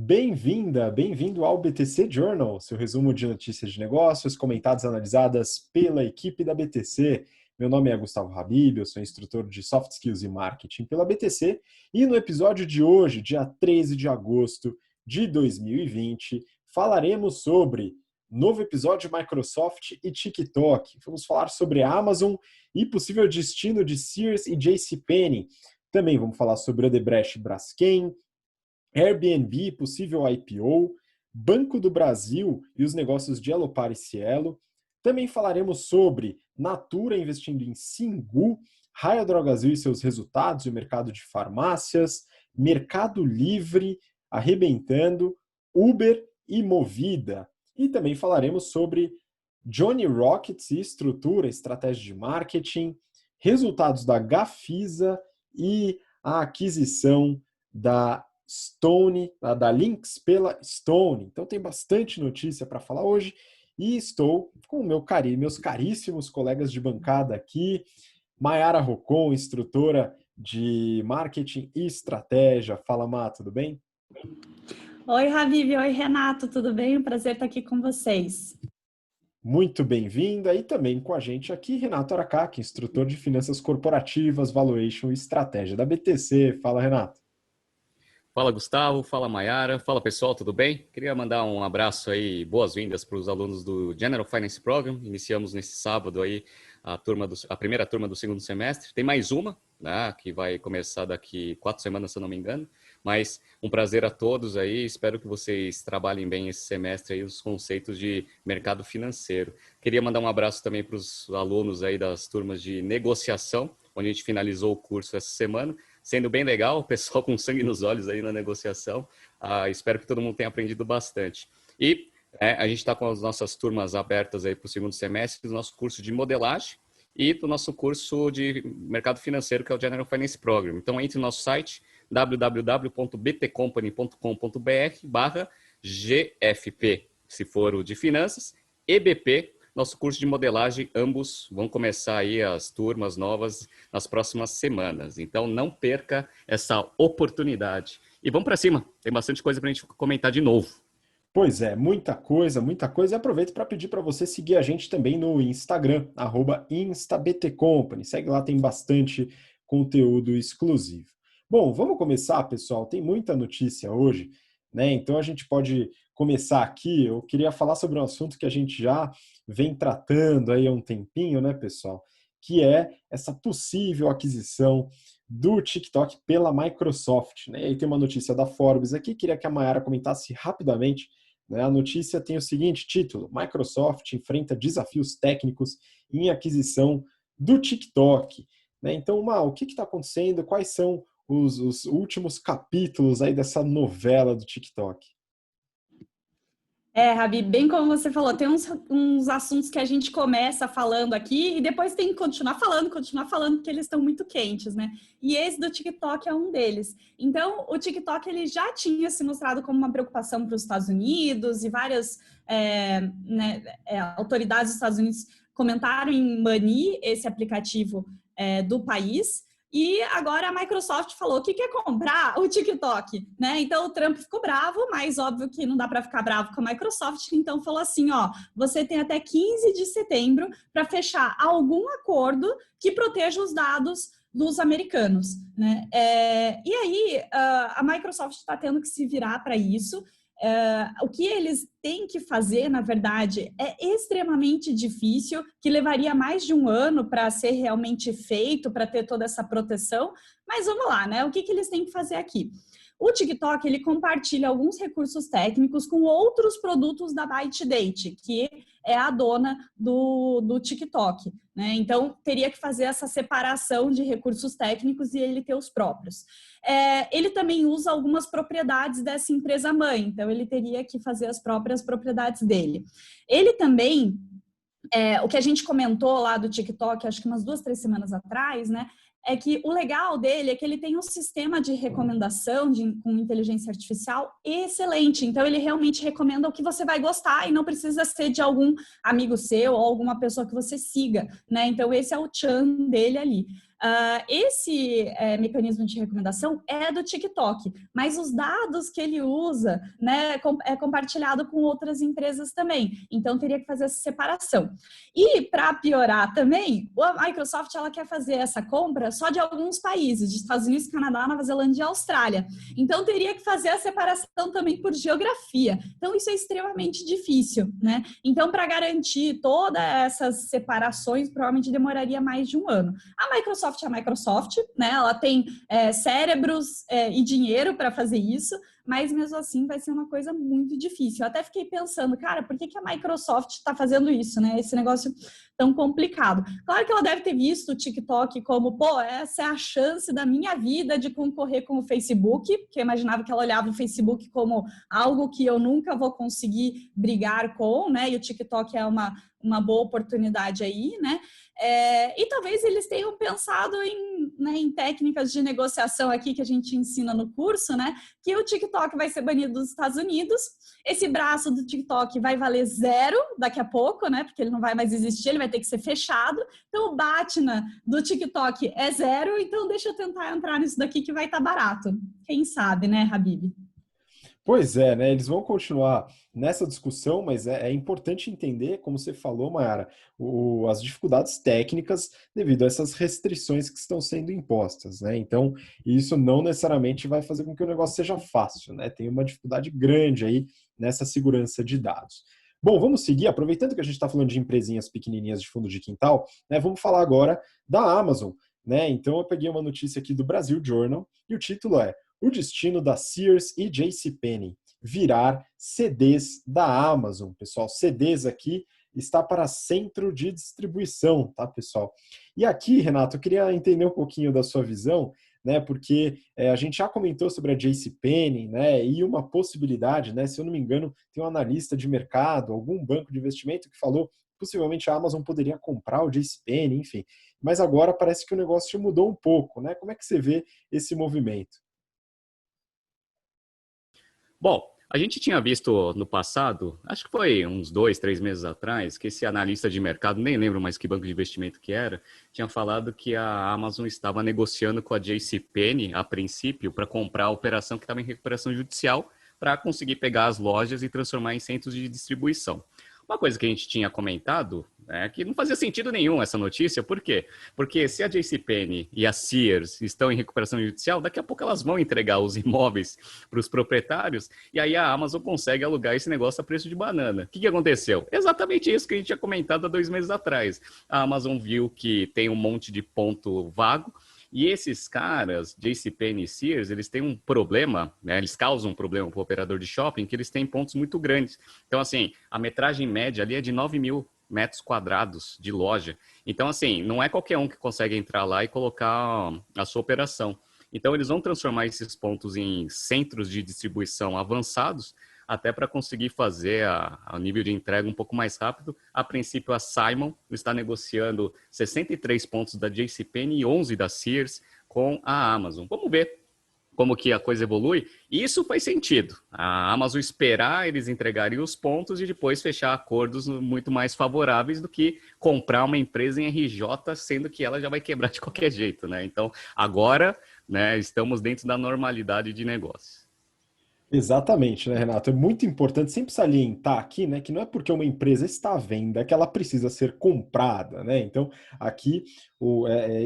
Bem-vinda, bem-vindo ao BTC Journal, seu resumo de notícias de negócios comentadas e analisadas pela equipe da BTC. Meu nome é Gustavo Habib, eu sou instrutor de Soft Skills e Marketing pela BTC e no episódio de hoje, dia 13 de agosto de 2020, falaremos sobre novo episódio de Microsoft e TikTok. Vamos falar sobre a Amazon e possível destino de Sears e JCPenney. Também vamos falar sobre Odebrecht e Braskem, Airbnb, possível IPO, Banco do Brasil e os negócios de Elopar e Cielo. Também falaremos sobre Natura investindo em Singu, Raia Drogasil e seus resultados e o mercado de farmácias, Mercado Livre arrebentando, Uber e Movida. E também falaremos sobre Johnny Rockets e estrutura, estratégia de marketing, resultados da Gafisa e a aquisição da Stone, da Lynx pela Stone. Então tem bastante notícia para falar hoje e estou com meus caríssimos colegas de bancada aqui, Mayara Rocon, instrutora de marketing e estratégia. Fala, Má, tudo bem? Oi, Habib. Oi, Renato. Tudo bem? Um prazer estar aqui com vocês. Muito bem-vinda. E também com a gente aqui, Renato Aracaki, instrutor de finanças corporativas, valuation e estratégia da BTC. Fala, Renato. Fala, Gustavo. Fala, Mayara. Fala, pessoal, tudo bem? Queria mandar um abraço aí, boas-vindas para os alunos do General Finance Program. Iniciamos nesse sábado aí a primeira turma do segundo semestre. Tem mais uma, né, que vai começar daqui 4 semanas, se eu não me engano. Mas um prazer a todos aí. Espero que vocês trabalhem bem esse semestre aí os conceitos de mercado financeiro. Queria mandar um abraço também para os alunos aí das turmas de negociação, onde a gente finalizou o curso essa semana. Sendo bem legal, o pessoal com sangue nos olhos aí na negociação. Espero que todo mundo tenha aprendido bastante. E a gente está com as nossas turmas abertas aí para o segundo semestre, do nosso curso de modelagem e do nosso curso de mercado financeiro, que é o General Finance Program. Então, entre no nosso site www.btcompany.com.br/GFP, se for o de finanças, EBP, nosso curso de modelagem. Ambos vão começar aí as turmas novas nas próximas semanas. Então, não perca essa oportunidade. E vamos para cima, tem bastante coisa para a gente comentar de novo. Pois é, muita coisa. E aproveito para pedir para você seguir a gente também no Instagram, @instabtcompany. Segue lá, tem bastante conteúdo exclusivo. Bom, vamos começar, pessoal. Tem muita notícia hoje, né? Então a gente pode começar aqui. Eu queria falar sobre um assunto que a gente já vem tratando aí há um tempinho, né, pessoal? Que é essa possível aquisição do TikTok pela Microsoft, né? E aí tem uma notícia da Forbes aqui, queria que a Mayara comentasse rapidamente, né? A notícia tem o seguinte título: Microsoft enfrenta desafios técnicos em aquisição do TikTok. Né? Então, Mal, o que está acontecendo? Quais são os últimos capítulos aí dessa novela do TikTok? Rabi, bem como você falou, tem uns assuntos que a gente começa falando aqui e depois tem que continuar falando, porque eles estão muito quentes, né? E esse do TikTok é um deles. Então, o TikTok ele já tinha se mostrado como uma preocupação para os Estados Unidos e várias autoridades dos Estados Unidos comentaram em banir esse aplicativo do país. E agora a Microsoft falou que quer comprar o TikTok, né? Então o Trump ficou bravo, mas óbvio que não dá para ficar bravo com a Microsoft, então falou assim, ó, você tem até 15 de setembro para fechar algum acordo que proteja os dados dos americanos, né? E aí a Microsoft está tendo que se virar para isso. O que eles têm que fazer, na verdade, é extremamente difícil, que levaria mais de um ano para ser realmente feito, para ter toda essa proteção. Mas vamos lá, né? O que eles têm que fazer aqui? O TikTok, ele compartilha alguns recursos técnicos com outros produtos da ByteDate, que é a dona do TikTok, né? Então, teria que fazer essa separação de recursos técnicos e ele ter os próprios. Ele também usa algumas propriedades dessa empresa mãe, então ele teria que fazer as próprias propriedades dele. Ele também, o que a gente comentou lá do TikTok, acho que umas 2, 3 semanas atrás, né? É que o legal dele é que ele tem um sistema de recomendação com inteligência artificial excelente. Então, ele realmente recomenda o que você vai gostar e não precisa ser de algum amigo seu ou alguma pessoa que você siga, né? Então, esse é o tchan dele ali. Esse mecanismo de recomendação é do TikTok, mas os dados que ele usa, né, é compartilhado com outras empresas também. Então, teria que fazer essa separação. E, para piorar também, a Microsoft ela quer fazer essa compra só de alguns países, de Estados Unidos, Canadá, Nova Zelândia e Austrália. Então, teria que fazer a separação também por geografia. Então, isso é extremamente difícil, né? Então, para garantir todas essas separações, provavelmente demoraria mais de um ano. A Microsoft é a Microsoft, né? Ela tem cérebros e dinheiro para fazer isso, mas mesmo assim vai ser uma coisa muito difícil. Eu até fiquei pensando, cara, por que a Microsoft está fazendo isso, né? Esse negócio tão complicado. Claro que ela deve ter visto o TikTok como, pô, essa é a chance da minha vida de concorrer com o Facebook, porque eu imaginava que ela olhava o Facebook como algo que eu nunca vou conseguir brigar com, né? E o TikTok é uma boa oportunidade aí, né? E talvez eles tenham pensado em técnicas de negociação aqui que a gente ensina no curso, né? Que o TikTok vai ser banido dos Estados Unidos, esse braço do TikTok vai valer 0 daqui a pouco, né? Porque ele não vai mais existir, ele vai ter que ser fechado. Então, o BATNA do TikTok é 0, então deixa eu tentar entrar nisso daqui que vai estar barato. Quem sabe, né, Habib? Pois é, né? Eles vão continuar nessa discussão, mas é importante entender, como você falou, Mayara, as dificuldades técnicas devido a essas restrições que estão sendo impostas, né? Então, isso não necessariamente vai fazer com que o negócio seja fácil, né? Tem uma dificuldade grande aí nessa segurança de dados. Bom, vamos seguir, aproveitando que a gente está falando de empresinhas pequenininhas de fundo de quintal, né? Vamos falar agora da Amazon, né? Então, eu peguei uma notícia aqui do Brasil Journal e o título é: o destino da Sears e JCPenney virar CDs da Amazon. Pessoal, CDs aqui está para centro de distribuição, tá, pessoal? E aqui, Renato, eu queria entender um pouquinho da sua visão, né, porque a gente já comentou sobre a JCPenney, né, e uma possibilidade, né, se eu não me engano, tem um analista de mercado, algum banco de investimento que falou possivelmente a Amazon poderia comprar o JCPenney, enfim. Mas agora parece que o negócio mudou um pouco, né? Como é que você vê esse movimento? Bom, a gente tinha visto no passado, acho que foi uns 2, 3 meses atrás, que esse analista de mercado, nem lembro mais que banco de investimento que era, tinha falado que a Amazon estava negociando com a JCPenney, a princípio, para comprar a operação que estava em recuperação judicial, para conseguir pegar as lojas e transformar em centros de distribuição. Uma coisa que a gente tinha comentado é que não fazia sentido nenhum essa notícia. Por quê? Porque se a JCPenney e a Sears estão em recuperação judicial, daqui a pouco elas vão entregar os imóveis para os proprietários e aí a Amazon consegue alugar esse negócio a preço de banana. O que aconteceu? Exatamente isso que a gente tinha comentado há 2 meses atrás. A Amazon viu que tem um monte de ponto vago, e esses caras, JCPenney e Sears, eles têm um problema, né? Eles causam um problema para o operador de shopping, que eles têm pontos muito grandes. Então, assim, a metragem média ali é de 9.000 metros quadrados de loja. Então, assim, não é qualquer um que consegue entrar lá e colocar a sua operação. Então, eles vão transformar esses pontos em centros de distribuição avançados, até para conseguir fazer a nível de entrega um pouco mais rápido. A princípio, a Simon está negociando 63 pontos da JCPenney e 11 da Sears com a Amazon. Vamos ver como que a coisa evolui. E isso faz sentido. A Amazon esperar eles entregarem os pontos e depois fechar acordos muito mais favoráveis do que comprar uma empresa em RJ, sendo que ela já vai quebrar de qualquer jeito, né? Então, agora, né, estamos dentro da normalidade de negócio. Exatamente, né, Renato? É muito importante sempre salientar aqui, né, que não é porque uma empresa está à venda que ela precisa ser comprada, né? Então, aqui,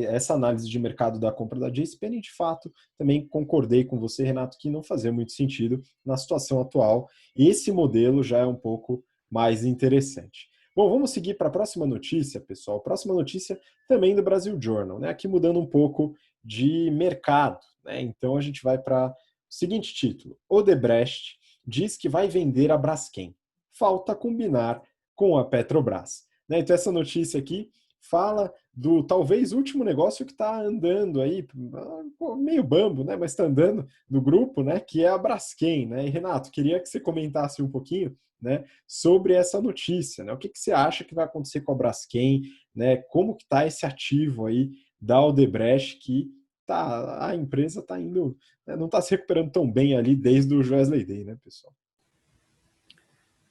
essa análise de mercado da compra da JCPenney, de fato, também concordei com você, Renato, que não fazia muito sentido na situação atual. Esse modelo já é um pouco mais interessante. Bom, vamos seguir para a próxima notícia, pessoal. Próxima notícia também do Brasil Journal, né? Aqui mudando um pouco de mercado, né? Então, a gente vai para seguinte título: Odebrecht diz que vai vender a Braskem. Falta combinar com a Petrobras. Né? Então essa notícia aqui fala do talvez último negócio que está andando aí, meio bambo, né? Mas está andando no grupo, né? Que é a Braskem. Né? E Renato, queria que você comentasse um pouquinho, né, sobre essa notícia. Né? O que você acha que vai acontecer com a Braskem? Né? Como que está esse ativo aí da Odebrecht que a empresa está indo, né, não está se recuperando tão bem ali desde o Joesley Day, né, pessoal?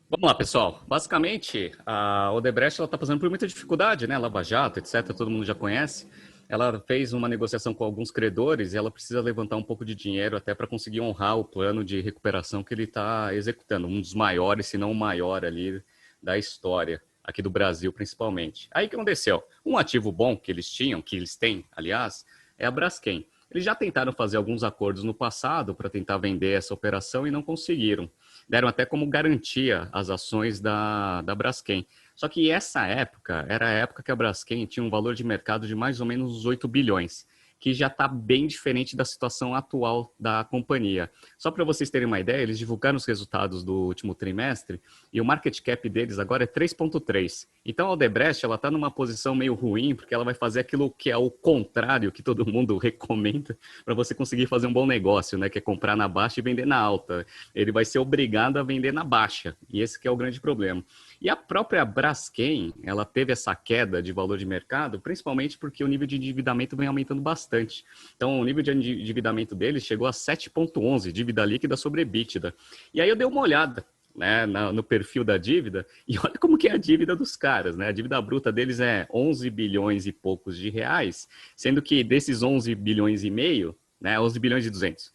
Vamos lá, pessoal. Basicamente, a Odebrecht está passando por muita dificuldade, né? Lava Jato, etc. Todo mundo já conhece. ela fez uma negociação com alguns credores e ela precisa levantar um pouco de dinheiro até para conseguir honrar o plano de recuperação que ele está executando, um dos maiores, se não o maior ali da história, aqui do Brasil principalmente. Aí o que aconteceu? Um ativo bom que eles tinham, que eles têm, aliás, é a Braskem. Eles já tentaram fazer alguns acordos no passado para tentar vender essa operação e não conseguiram. Deram até como garantia as ações da Braskem. Só que essa época era a época que a Braskem tinha um valor de mercado de mais ou menos 8 bilhões, que já está bem diferente da situação atual da companhia. Só para vocês terem uma ideia, eles divulgaram os resultados do último trimestre e o market cap deles agora é 3,3. Então a Odebrecht está numa posição meio ruim, porque ela vai fazer aquilo que é o contrário que todo mundo recomenda para você conseguir fazer um bom negócio, né? Que é comprar na baixa e vender na alta. Ele vai ser obrigado a vender na baixa, e esse que é o grande problema. E a própria Braskem, ela teve essa queda de valor de mercado, principalmente porque o nível de endividamento vem aumentando bastante. Então, o nível de endividamento deles chegou a 7,11, dívida líquida sobre EBITDA. E aí eu dei uma olhada, né, no perfil da dívida, e olha como que é a dívida dos caras, né? A dívida bruta deles é 11 bilhões e poucos de reais, sendo que desses 11 bilhões e meio, né, 11 bilhões e 200,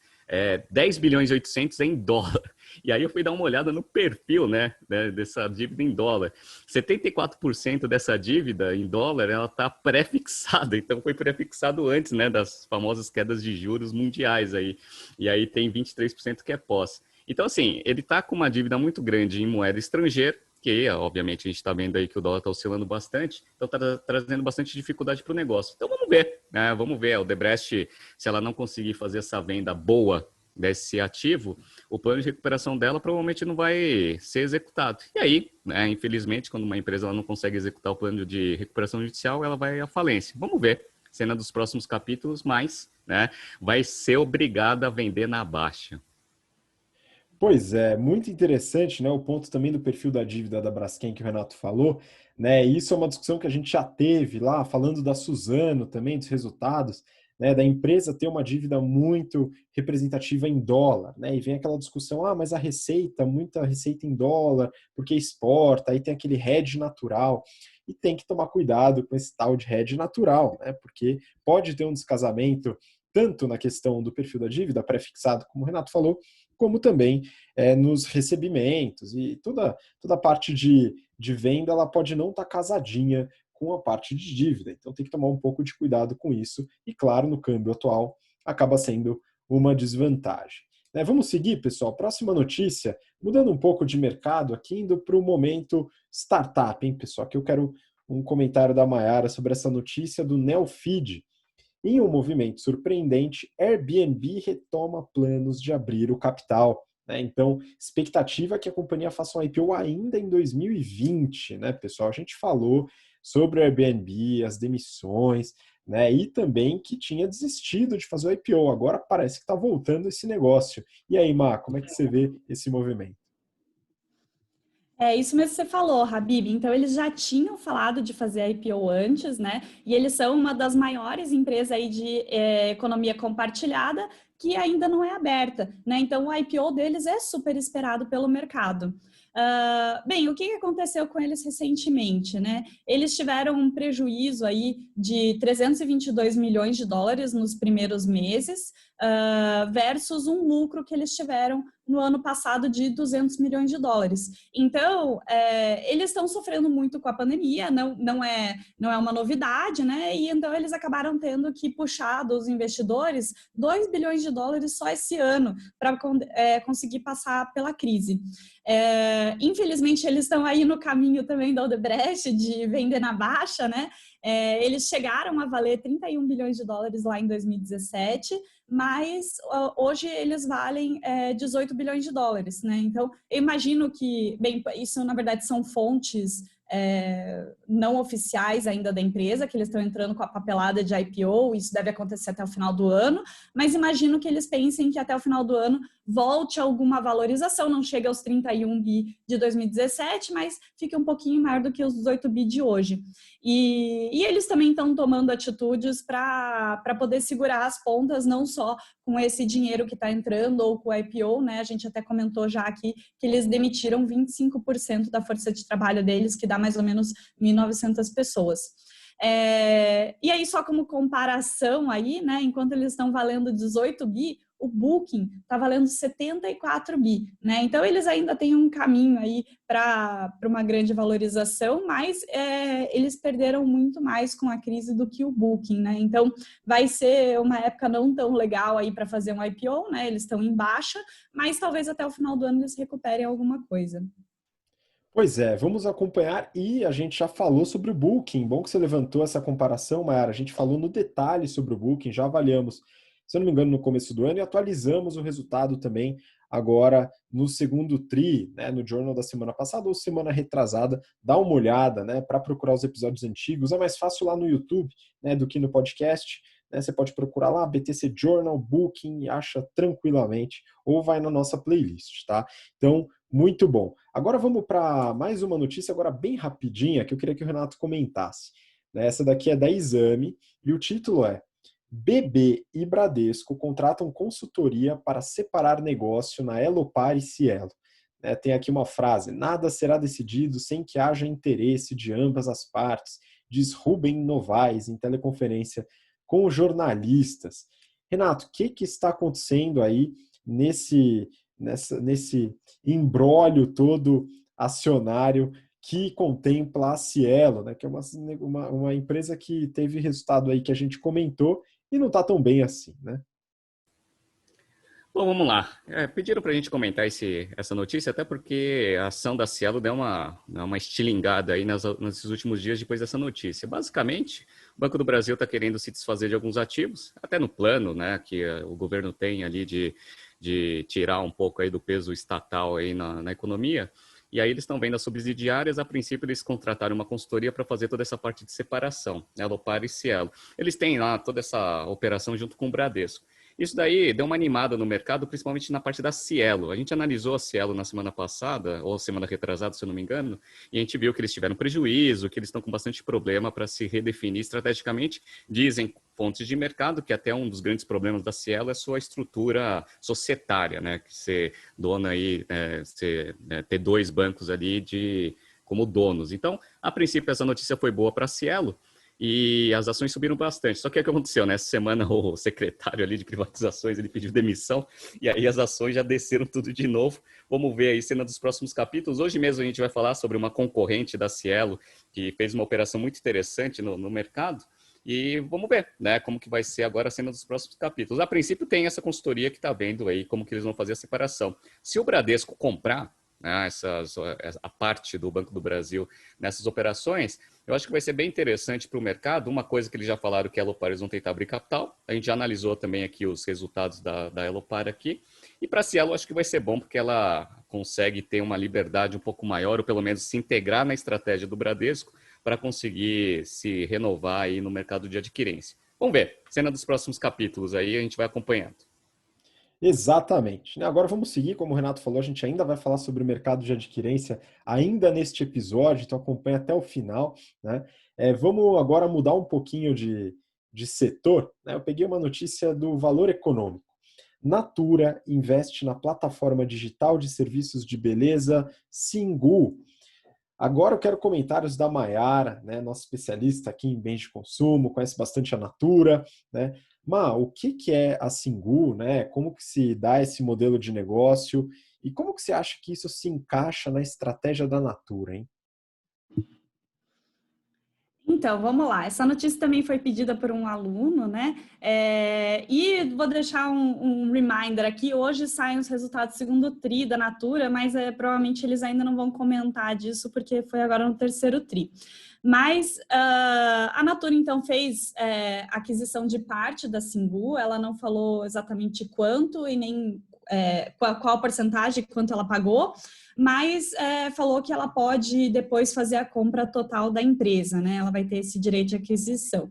10 bilhões e 800 é em dólar. E aí eu fui dar uma olhada no perfil, né, dessa dívida em dólar. 74% dessa dívida em dólar, ela está pré-fixada. Então foi pré-fixado antes, né, das famosas quedas de juros mundiais aí. E aí tem 23% que é pós. Então, assim, ele está com uma dívida muito grande em moeda estrangeira, que, obviamente, a gente está vendo aí que o dólar está oscilando bastante, então está trazendo bastante dificuldade para o negócio. Então, vamos ver, né? Vamos ver. A Odebrecht, se ela não conseguir fazer essa venda boa desse ativo, o plano de recuperação dela provavelmente não vai ser executado. E aí, né, infelizmente, quando uma empresa ela não consegue executar o plano de recuperação judicial, ela vai à falência. Vamos ver, cena dos próximos capítulos, mas, né, vai ser obrigada a vender na baixa. Pois é, muito interessante, né? O ponto também do perfil da dívida da Braskem que o Renato falou, né? Isso é uma discussão que a gente já teve lá, falando da Suzano também, dos resultados, né? Da empresa ter uma dívida muito representativa em dólar, né? E vem aquela discussão, mas a receita, muita receita em dólar, porque exporta, aí tem aquele hedge natural. E tem que tomar cuidado com esse tal de hedge natural, né? Porque pode ter um descasamento tanto na questão do perfil da dívida pré-fixado, como o Renato falou, como também nos recebimentos e toda a parte de venda ela pode não estar casadinha com a parte de dívida. Então tem que tomar um pouco de cuidado com isso e, claro, no câmbio atual acaba sendo uma desvantagem. Vamos seguir, pessoal. Próxima notícia, mudando um pouco de mercado aqui, indo para o momento startup, hein, pessoal? Aqui eu quero um comentário da Mayara sobre essa notícia do Neofeed. Em um movimento surpreendente, Airbnb retoma planos de abrir o capital. Então, expectativa é que a companhia faça um IPO ainda em 2020, né, pessoal? A gente falou sobre o Airbnb, as demissões, né, e também que tinha desistido de fazer o IPO. Agora parece que está voltando esse negócio. E aí, Má, como é que você vê esse movimento? É isso mesmo que você falou, Habib. Então, eles já tinham falado de fazer a IPO antes, né? E eles são uma das maiores empresas aí de economia compartilhada que ainda não é aberta, né? Então, o IPO deles é super esperado pelo mercado. Bem, o que aconteceu com eles recentemente, né? Eles tiveram um prejuízo aí de 322 milhões de dólares nos primeiros meses, versus um lucro que eles tiveram no ano passado de 200 milhões de dólares. Então, eles estão sofrendo muito com a pandemia, não é uma novidade, né? E então eles acabaram tendo que puxar dos investidores 2 bilhões de dólares só esse ano para conseguir passar pela crise. Infelizmente, eles estão aí no caminho também da Odebrecht de vender na baixa, né? Eles chegaram a valer 31 bilhões de dólares lá em 2017, mas hoje eles valem 18 bilhões de dólares, né? Então, eu imagino que, bem, isso na verdade são fontes não oficiais ainda da empresa, que eles estão entrando com a papelada de IPO, isso deve acontecer até o final do ano, mas imagino que eles pensem que até o final do ano volte alguma valorização, não chega aos 31 bi de 2017, mas fique um pouquinho maior do que os 18 bi de hoje. E eles também estão tomando atitudes para poder segurar as pontas, não só com esse dinheiro que está entrando ou com o IPO, né? A gente até comentou já aqui que eles demitiram 25% da força de trabalho deles, que dá mais ou menos 1.900 pessoas. E aí, só como comparação aí, né, enquanto eles estão valendo 18 bi, o Booking está valendo 74 bi, né? Então, eles ainda têm um caminho aí para uma grande valorização, mas eles perderam muito mais com a crise do que o Booking, né? Então, vai ser uma época não tão legal aí para fazer um IPO, né? Eles estão em baixa, mas talvez até o final do ano eles recuperem alguma coisa. Pois é, vamos acompanhar e a gente já falou sobre o Booking. Bom que você levantou essa comparação, Mayara. A gente falou no detalhe sobre o Booking, já avaliamos, se eu não me engano, no começo do ano e atualizamos o resultado também agora no segundo TRI, né, no Journal da semana passada ou semana retrasada. Dá uma olhada, né, para procurar os episódios antigos. É mais fácil lá no YouTube, né, do que no podcast. Né, você pode procurar lá BTC Journal, Booking e acha tranquilamente ou vai na nossa playlist, tá? Então, muito bom. Agora vamos para mais uma notícia, agora bem rapidinha, que eu queria que o Renato comentasse. Essa daqui é da Exame e o título é BB e Bradesco contratam consultoria para separar negócio na Elopar e Cielo. Tem aqui uma frase: nada será decidido sem que haja interesse de ambas as partes, diz Rubem Novaes em teleconferência com jornalistas. Renato, o que está acontecendo aí nesse imbróglio todo acionário que contempla a Cielo, né, que é uma empresa que teve resultado aí que a gente comentou e não está tão bem assim, né? Bom, vamos lá. Pediram para a gente comentar essa notícia, até porque a ação da Cielo deu uma estilingada aí nesses últimos dias depois dessa notícia. Basicamente, o Banco do Brasil está querendo se desfazer de alguns ativos, até no plano, né, que o governo tem ali de tirar um pouco aí do peso estatal aí na economia. E aí eles estão vendo as subsidiárias. A princípio eles contrataram uma consultoria para fazer toda essa parte de separação, né, Elopar e Cielo. Eles têm lá toda essa operação junto com o Bradesco. Isso daí deu uma animada no mercado, principalmente na parte da Cielo. A gente analisou a Cielo na semana passada, ou semana retrasada, se eu não me engano, e a gente viu que eles tiveram prejuízo, que eles estão com bastante problema para se redefinir estrategicamente. Dizem fontes de mercado que até um dos grandes problemas da Cielo é sua estrutura societária, né? Que ser dona aí, ter dois bancos ali como donos. Então, a princípio, essa notícia foi boa para a Cielo, e as ações subiram bastante. Só que o que aconteceu, né? Essa semana o secretário ali de privatizações, ele pediu demissão, e aí as ações já desceram tudo de novo. Vamos ver aí cena dos próximos capítulos. Hoje mesmo a gente vai falar sobre uma concorrente da Cielo, que fez uma operação muito interessante no mercado, e vamos ver, né, como que vai ser agora a cena dos próximos capítulos. A princípio tem essa consultoria que está vendo aí como que eles vão fazer a separação. Se o Bradesco comprar, né, a parte do Banco do Brasil nessas operações, eu acho que vai ser bem interessante para o mercado. Uma coisa que eles já falaram que a Elopar eles vão tentar abrir capital. A gente já analisou também aqui os resultados da Elopar aqui. E para a Cielo, eu acho que vai ser bom, porque ela consegue ter uma liberdade um pouco maior, ou pelo menos se integrar na estratégia do Bradesco, para conseguir se renovar aí no mercado de adquirência. Vamos ver, cena dos próximos capítulos aí, a gente vai acompanhando. Exatamente. Agora vamos seguir, como o Renato falou, a gente ainda vai falar sobre o mercado de adquirência ainda neste episódio, então acompanha até o final, né? Vamos agora mudar um pouquinho de setor, né? Eu peguei uma notícia do Valor Econômico. Natura investe na plataforma digital de serviços de beleza Singu. Agora eu quero comentários da Mayara, né, nossa especialista aqui em bens de consumo, conhece bastante a Natura, né? O que é a Singu, né? Como que se dá esse modelo de negócio e como que você acha que isso se encaixa na estratégia da Natura, hein? Então, vamos lá. Essa notícia também foi pedida por um aluno, né? E vou deixar um reminder aqui. Hoje saem os resultados do segundo TRI da Natura, mas provavelmente eles ainda não vão comentar disso, porque foi agora no terceiro TRI. Mas a Natura, então, fez aquisição de parte da Singu. Ela não falou exatamente quanto e nem qual porcentagem, quanto ela pagou, mas falou que ela pode depois fazer a compra total da empresa, né? Ela vai ter esse direito de aquisição.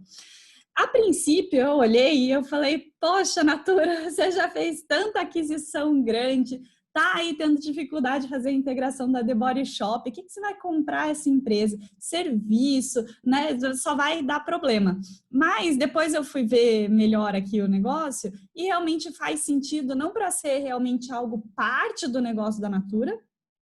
A princípio, eu olhei e eu falei, poxa, Natura, você já fez tanta aquisição grande, tá aí tendo dificuldade de fazer a integração da The Body Shop, o que você vai comprar essa empresa? Serviço, né? Só vai dar problema. Mas depois eu fui ver melhor aqui o negócio e realmente faz sentido, não para ser realmente algo parte do negócio da Natura,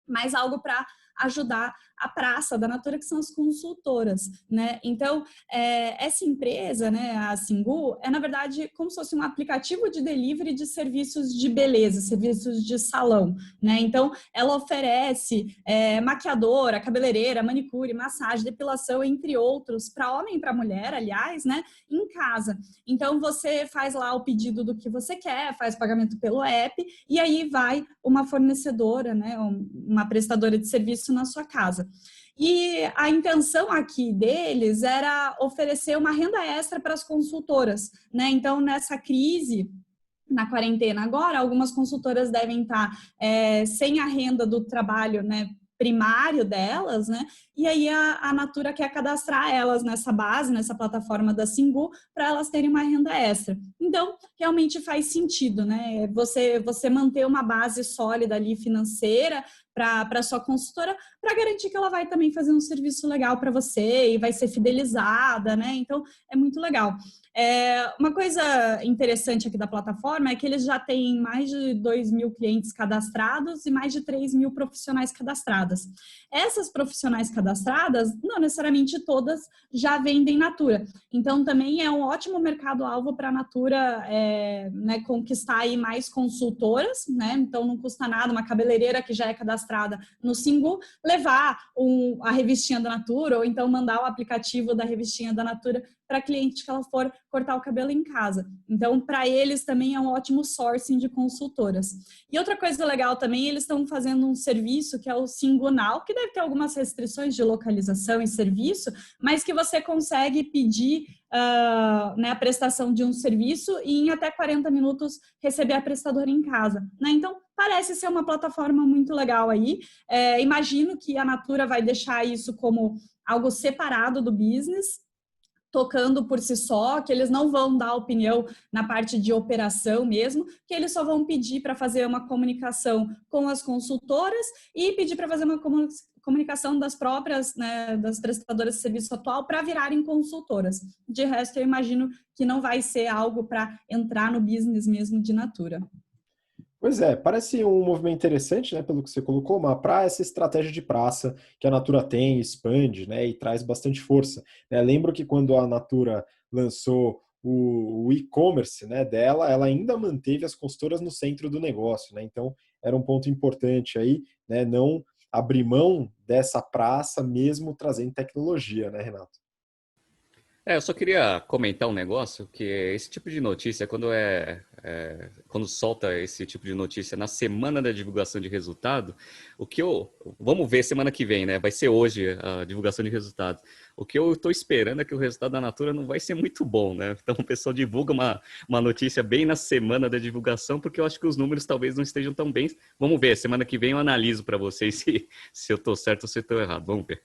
mas algo para ajudar a praça da Natura, que são as consultoras, né? Então, essa empresa, né, a Singu, na verdade, como se fosse um aplicativo de delivery de serviços de beleza, serviços de salão, né? Então, ela oferece maquiadora, cabeleireira, manicure, massagem, depilação, entre outros, para homem e para mulher, aliás, né, em casa. Então, você faz lá o pedido do que você quer, faz pagamento pelo app, e aí vai uma fornecedora, né, uma prestadora de serviço na sua casa. E a intenção aqui deles era oferecer uma renda extra para as consultoras, né? Então, nessa crise, na quarentena agora, algumas consultoras devem estar sem a renda do trabalho, né, primário delas, né? E aí a Natura quer cadastrar elas nessa base, nessa plataforma da Singu, para elas terem uma renda extra. Então, realmente faz sentido, né? Você manter uma base sólida ali financeira para a sua consultora, para garantir que ela vai também fazer um serviço legal para você e vai ser fidelizada, né? Então, é muito legal. Uma coisa interessante aqui da plataforma é que eles já têm mais de 2.000 clientes cadastrados e mais de 3.000 profissionais cadastradas. Essas profissionais cadastradas, não necessariamente todas já vendem Natura. Então, também é um ótimo mercado-alvo para a Natura né, conquistar aí mais consultoras, né? Então, não custa nada uma cabeleireira que já é cadastrada no Singu levar a revistinha da Natura ou então mandar o aplicativo da revistinha da Natura para cliente que ela for cortar o cabelo em casa. Então, para eles também é um ótimo sourcing de consultoras. E outra coisa legal também, eles estão fazendo um serviço que é o Singunal, que deve ter algumas restrições de localização e serviço, mas que você consegue pedir né, a prestação de um serviço e em até 40 minutos receber a prestadora em casa, né? Então, parece ser uma plataforma muito legal aí. Imagino que a Natura vai deixar isso como algo separado do business, tocando por si só, que eles não vão dar opinião na parte de operação mesmo, que eles só vão pedir para fazer uma comunicação com as consultoras e pedir para fazer uma comunicação das próprias, né, das prestadoras de serviço atual para virarem consultoras. De resto, eu imagino que não vai ser algo para entrar no business mesmo de Natura. Pois é, parece um movimento interessante, né, pelo que você colocou, mas para essa estratégia de praça que a Natura tem, expande, né, e traz bastante força. Lembro que quando a Natura lançou o e-commerce, né, dela, ela ainda manteve as consultoras no centro do negócio, né, então era um ponto importante aí, né, não abrir mão dessa praça mesmo trazendo tecnologia, né, Renato? Eu só queria comentar um negócio, que esse tipo de notícia, quando solta esse tipo de notícia na semana da divulgação de resultado, vamos ver semana que vem, né? Vai ser hoje a divulgação de resultados. O que eu estou esperando é que o resultado da Natura não vai ser muito bom, né? Então o pessoal divulga uma notícia bem na semana da divulgação, porque eu acho que os números talvez não estejam tão bem. Vamos ver, semana que vem eu analiso para vocês se eu estou certo ou se eu estou errado. Vamos ver.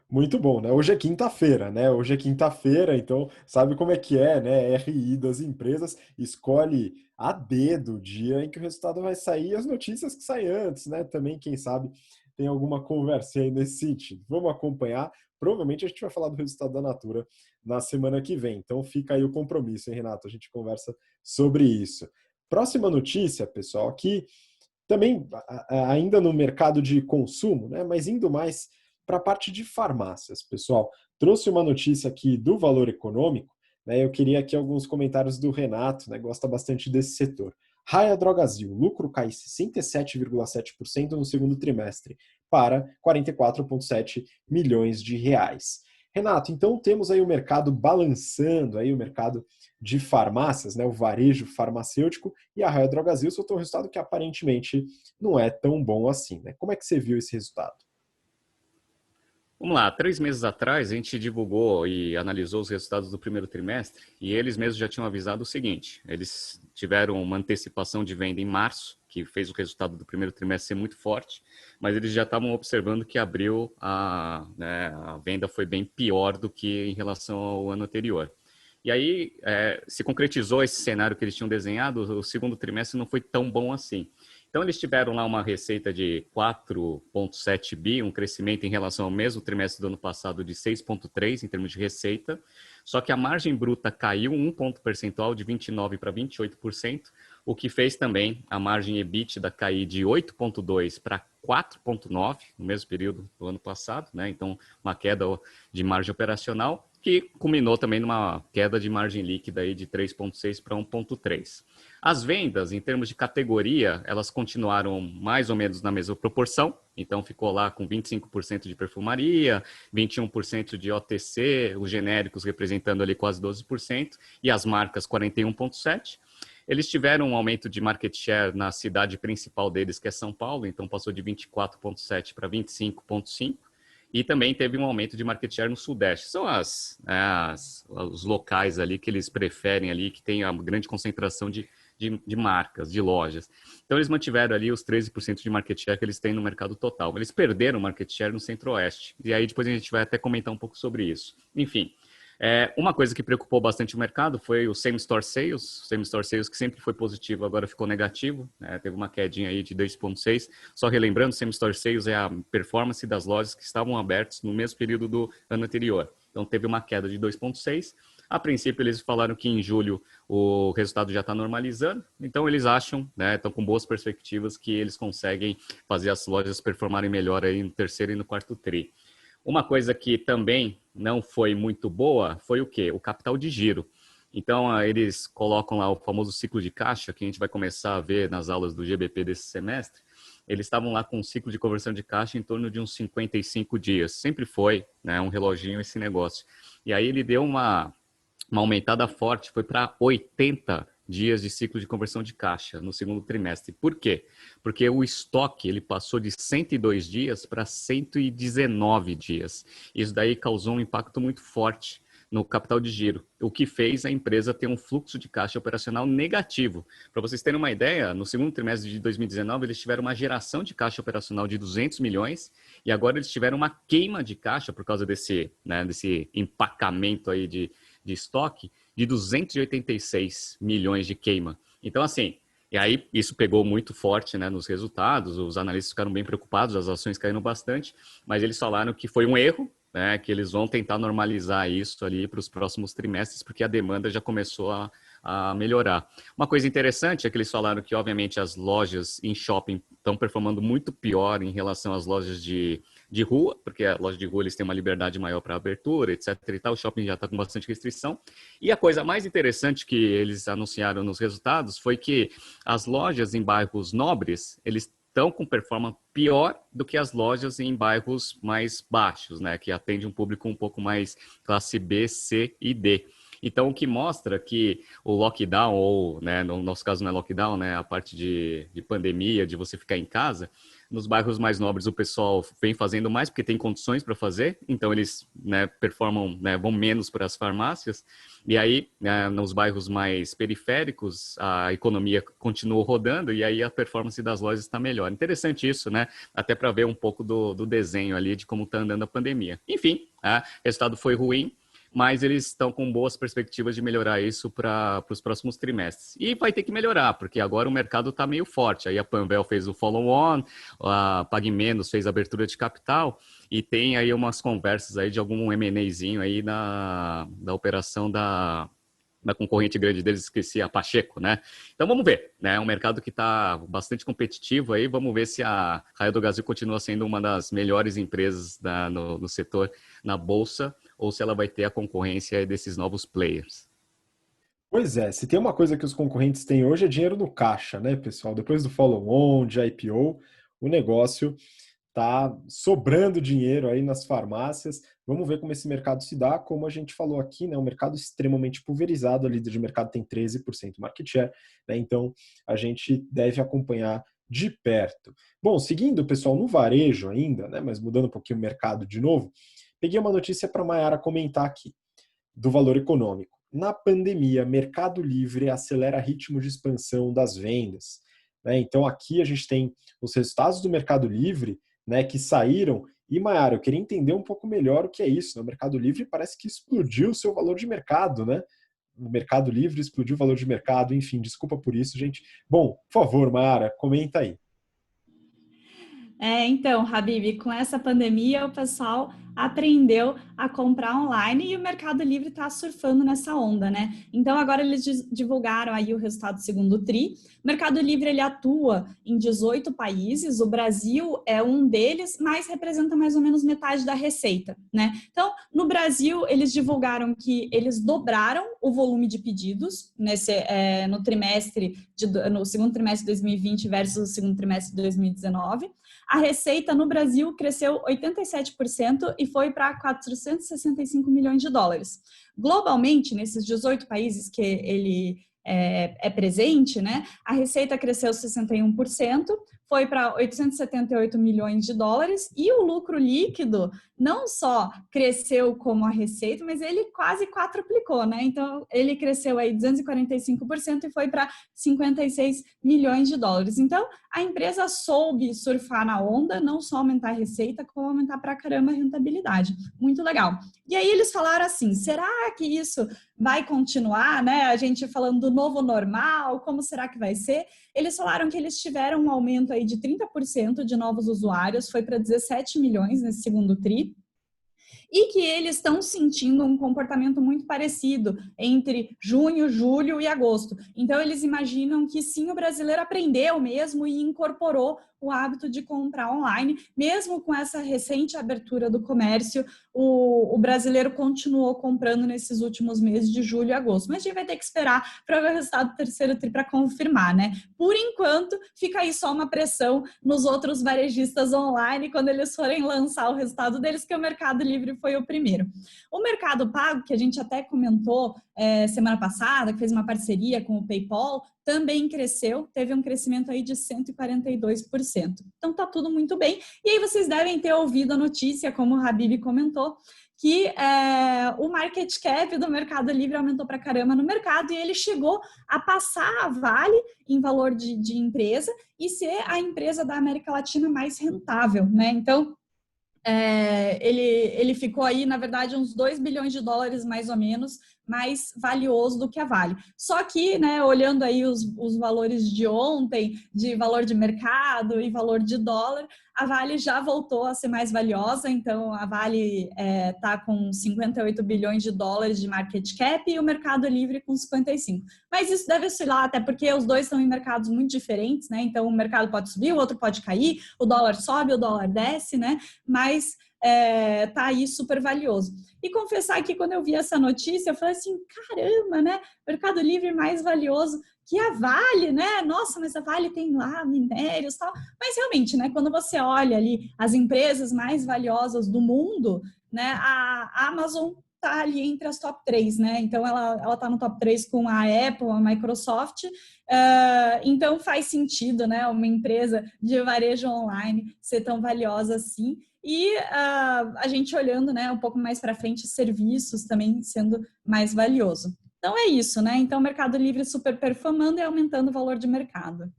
Muito bom, né? Hoje é quinta-feira, né? Hoje é quinta-feira, então sabe como é, né? RI das empresas escolhe a dedo o dia em que o resultado vai sair e as notícias que saem antes, né? Também, quem sabe, tem alguma conversa aí nesse sentido. Vamos acompanhar. Provavelmente a gente vai falar do resultado da Natura na semana que vem. Então fica aí o compromisso, hein, Renato? A gente conversa sobre isso. Próxima notícia, pessoal, aqui também ainda no mercado de consumo, né? Mas indo mais para a parte de farmácias, pessoal. Trouxe uma notícia aqui do Valor Econômico, né? Eu queria aqui alguns comentários do Renato, né? Gosta bastante desse setor. Raia Drogasil, lucro cai 67,7% no segundo trimestre, para 44,7 milhões de reais. Renato, então temos aí o mercado balançando, aí o mercado de farmácias, né? O varejo farmacêutico, e a Raia Drogasil soltou um resultado que aparentemente não é tão bom assim, né? Como é que você viu esse resultado? Vamos lá, 3 meses atrás a gente divulgou e analisou os resultados do primeiro trimestre e eles mesmos já tinham avisado o seguinte: eles tiveram uma antecipação de venda em março, que fez o resultado do primeiro trimestre ser muito forte, mas eles já estavam observando que abril a venda foi bem pior do que em relação ao ano anterior. E aí se concretizou esse cenário que eles tinham desenhado, o segundo trimestre não foi tão bom assim. Então, eles tiveram lá uma receita de 4,7 bi, um crescimento em relação ao mesmo trimestre do ano passado de 6,3 em termos de receita, só que a margem bruta caiu 1 ponto percentual de 29% para 28%, o que fez também a margem EBITDA cair de 8,2 para 4,9% no mesmo período do ano passado, né? Então, uma queda de margem operacional, que culminou também numa queda de margem líquida aí de 3,6 para 1,3. As vendas, em termos de categoria, elas continuaram mais ou menos na mesma proporção, então ficou lá com 25% de perfumaria, 21% de OTC, os genéricos representando ali quase 12%, e as marcas 41,7%. Eles tiveram um aumento de market share na cidade principal deles, que é São Paulo, então passou de 24,7 para 25,5. E também teve um aumento de market share no Sudeste. São os locais ali que eles preferem ali, que tem a grande concentração de marcas, de lojas. Então, eles mantiveram ali os 13% de market share que eles têm no mercado total. Eles perderam market share no Centro-Oeste. E aí, depois a gente vai até comentar um pouco sobre isso. Enfim, uma coisa que preocupou bastante o mercado foi o Same Store Sales que sempre foi positivo, agora ficou negativo, né? Teve uma quedinha aí de 2,6. Só relembrando, Same Store Sales é a performance das lojas que estavam abertas no mesmo período do ano anterior. Então, teve uma queda de 2,6. A princípio, eles falaram que em julho o resultado já está normalizando, então eles acham, né, estão com boas perspectivas que eles conseguem fazer as lojas performarem melhor aí no terceiro e no quarto tri. Uma coisa que também não foi muito boa foi o quê? O capital de giro. Então, eles colocam lá o famoso ciclo de caixa, que a gente vai começar a ver nas aulas do GBP desse semestre. Eles estavam lá com um ciclo de conversão de caixa em torno de uns 55 dias. Sempre foi, né, um reloginho esse negócio. E aí ele deu uma aumentada forte, foi para 80 dias de ciclo de conversão de caixa no segundo trimestre. Por quê? Porque o estoque ele passou de 102 dias para 119 dias. Isso daí causou um impacto muito forte no capital de giro, o que fez a empresa ter um fluxo de caixa operacional negativo. Para vocês terem uma ideia, no segundo trimestre de 2019, eles tiveram uma geração de caixa operacional de 200 milhões e agora eles tiveram uma queima de caixa por causa desse empacamento aí de estoque de 286 milhões de queima. Então, assim, e aí isso pegou muito forte, né, nos resultados, os analistas ficaram bem preocupados, as ações caíram bastante, mas eles falaram que foi um erro, né, que eles vão tentar normalizar isso ali para os próximos trimestres, porque a demanda já começou a melhorar. Uma coisa interessante é que eles falaram que, obviamente, as lojas em shopping estão performando muito pior em relação às lojas de rua, porque a loja de rua eles têm uma liberdade maior para abertura, etc. e tal, o shopping já está com bastante restrição. E a coisa mais interessante que eles anunciaram nos resultados foi que as lojas em bairros nobres, eles estão com performance pior do que as lojas em bairros mais baixos, né, que atende um público um pouco mais classe B, C e D. Então, o que mostra que o lockdown, ou, né, no nosso caso não é lockdown, né, a parte de pandemia, de você ficar em casa, nos bairros mais nobres o pessoal vem fazendo mais porque tem condições para fazer, então eles, né, performam, né, vão menos para as farmácias, e aí nos bairros mais periféricos a economia continua rodando e aí a performance das lojas está melhor. Interessante isso, né, até para ver um pouco do desenho ali de como está andando a pandemia. Enfim, o resultado foi ruim, mas eles estão com boas perspectivas de melhorar isso para os próximos trimestres. E vai ter que melhorar, porque agora o mercado está meio forte. Aí a Panvel fez o follow-on, a Pague Menos fez a abertura de capital, e tem aí umas conversas aí de algum M&Azinho aí da operação da concorrente grande deles, esqueci, a Pacheco, né? Então vamos ver, né? É um mercado que está bastante competitivo aí, vamos ver se a Raia Drogasil continua sendo uma das melhores empresas no setor, na Bolsa, ou se ela vai ter a concorrência desses novos players. Pois é, se tem uma coisa que os concorrentes têm hoje é dinheiro no caixa, né, pessoal? Depois do follow-on, de IPO, o negócio tá sobrando dinheiro aí nas farmácias. Vamos ver como esse mercado se dá. Como a gente falou aqui, né, um mercado extremamente pulverizado, a líder de mercado tem 13% market share, né, então a gente deve acompanhar de perto. Bom, seguindo, pessoal, no varejo ainda, né, mas mudando um pouquinho o mercado de novo, peguei uma notícia para a Mayara comentar aqui, do valor econômico. Na pandemia, Mercado Livre acelera ritmo de expansão das vendas, né? Então aqui a gente tem os resultados do Mercado Livre, né, que saíram. E, Mayara, eu queria entender um pouco melhor o que é isso, né? O Mercado Livre parece que explodiu o seu valor de mercado, né? O Mercado Livre explodiu o valor de mercado, enfim, desculpa por isso, gente. Bom, por favor, Mayara, comenta aí. Então, Habib, com essa pandemia, o pessoal aprendeu a comprar online e o Mercado Livre está surfando nessa onda, né? Então, agora eles divulgaram aí o resultado do segundo TRI. O Mercado Livre, ele atua em 18 países, o Brasil é um deles, mas representa mais ou menos metade da receita, né? Então, no Brasil, eles divulgaram que eles dobraram o volume de pedidos no segundo trimestre de 2020 versus o segundo trimestre de 2019. A receita no Brasil cresceu 87% e foi para 465 milhões de dólares. Globalmente, nesses 18 países que ele é presente, né, a receita cresceu 61%, foi para 878 milhões de dólares e o lucro líquido não só cresceu como a receita, mas ele quase quadruplicou, né? Então, ele cresceu aí 245% e foi para 56 milhões de dólares. Então, a empresa soube surfar na onda, não só aumentar a receita, como aumentar pra caramba a rentabilidade. Muito legal. E aí eles falaram assim, será que isso vai continuar, né? A gente falando do novo normal, como será que vai ser? Eles falaram que eles tiveram um aumento aí de 30% de novos usuários, foi para 17 milhões nesse segundo TRI, e que eles estão sentindo um comportamento muito parecido entre junho, julho e agosto. Então, eles imaginam que sim, o brasileiro aprendeu mesmo e incorporou o hábito de comprar online, mesmo com essa recente abertura do comércio, o brasileiro continuou comprando nesses últimos meses de julho e agosto. Mas a gente vai ter que esperar para ver o resultado do terceiro TRI para confirmar, né? Por enquanto, fica aí só uma pressão nos outros varejistas online quando eles forem lançar o resultado deles, que o Mercado Livre foi o primeiro. O Mercado Pago, que a gente até comentou semana passada, que fez uma parceria com o PayPal, também cresceu, teve um crescimento aí de 142%. Então, tá tudo muito bem. E aí vocês devem ter ouvido a notícia, como o Habib comentou, que o market cap do Mercado Livre aumentou para caramba no mercado e ele chegou a passar a Vale em valor de empresa e ser a empresa da América Latina mais rentável, né? Então, ele ficou aí, na verdade, uns 2 bilhões de dólares, mais ou menos, mais valioso do que a Vale. Só que, né, olhando aí os valores de ontem, de valor de mercado e valor de dólar, a Vale já voltou a ser mais valiosa, então a Vale está com 58 bilhões de dólares de market cap e o Mercado Livre com 55. Mas isso deve oscilar, até porque os dois estão em mercados muito diferentes, né? Então o mercado pode subir, o outro pode cair, o dólar sobe, o dólar desce, né? Mas tá aí super valioso. E confessar que quando eu vi essa notícia, eu falei assim, caramba, né? Mercado Livre mais valioso que a Vale, né? Nossa, mas a Vale tem lá minérios e tal. Mas realmente, né? Quando você olha ali as empresas mais valiosas do mundo, né? A Amazon está ali entre as top 3, né? Então, ela está no top 3 com a Apple, a Microsoft. Então, faz sentido, né? Uma empresa de varejo online ser tão valiosa assim. E a gente olhando, né, um pouco mais para frente, serviços também sendo mais valioso. Então, é isso, né? Então, o Mercado Livre super performando e aumentando o valor de mercado.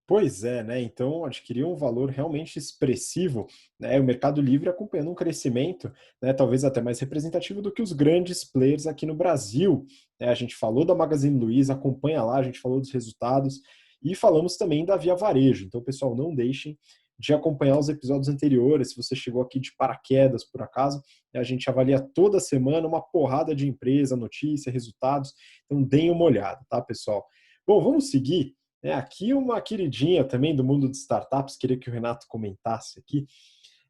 Pois é, né? Então adquiriu um valor realmente expressivo, né? O Mercado Livre acompanhando um crescimento, né? Talvez até mais representativo do que os grandes players aqui no Brasil, né? A gente falou da Magazine Luiza, acompanha lá, a gente falou dos resultados e falamos também da Via Varejo. Então, pessoal, não deixem de acompanhar os episódios anteriores. Se você chegou aqui de paraquedas, por acaso, a gente avalia toda semana uma porrada de empresa, notícia, resultados. Então, deem uma olhada, tá, pessoal? Bom, vamos seguir. Aqui uma queridinha também do mundo de startups, queria que o Renato comentasse aqui.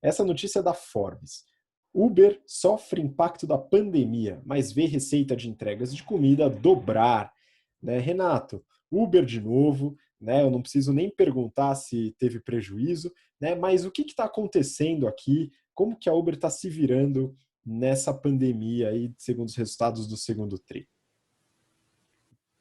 Essa notícia é da Forbes. Uber sofre impacto da pandemia, mas vê receita de entregas de comida dobrar. Né, Renato, Uber de novo, né, eu não preciso nem perguntar se teve prejuízo, né, mas o que está acontecendo aqui? Como que a Uber está se virando nessa pandemia aí, segundo os resultados do segundo TRI?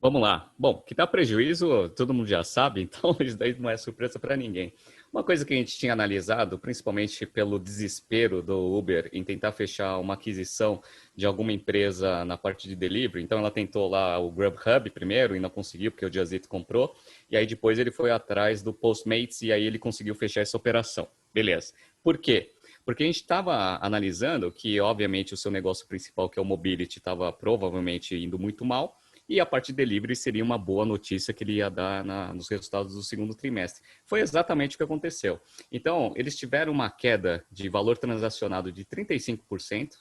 Vamos lá. Bom, que dá prejuízo, todo mundo já sabe, então isso daí não é surpresa para ninguém. Uma coisa que a gente tinha analisado, principalmente pelo desespero do Uber em tentar fechar uma aquisição de alguma empresa na parte de delivery, então ela tentou lá o Grubhub primeiro e não conseguiu, porque o Just Eat comprou, e aí depois ele foi atrás do Postmates e aí ele conseguiu fechar essa operação. Beleza. Por quê? Porque a gente estava analisando que, obviamente, o seu negócio principal, que é o Mobility, estava provavelmente indo muito mal, e a parte de delivery seria uma boa notícia que ele ia dar nos resultados do segundo trimestre. Foi exatamente o que aconteceu. Então, eles tiveram uma queda de valor transacionado de 35%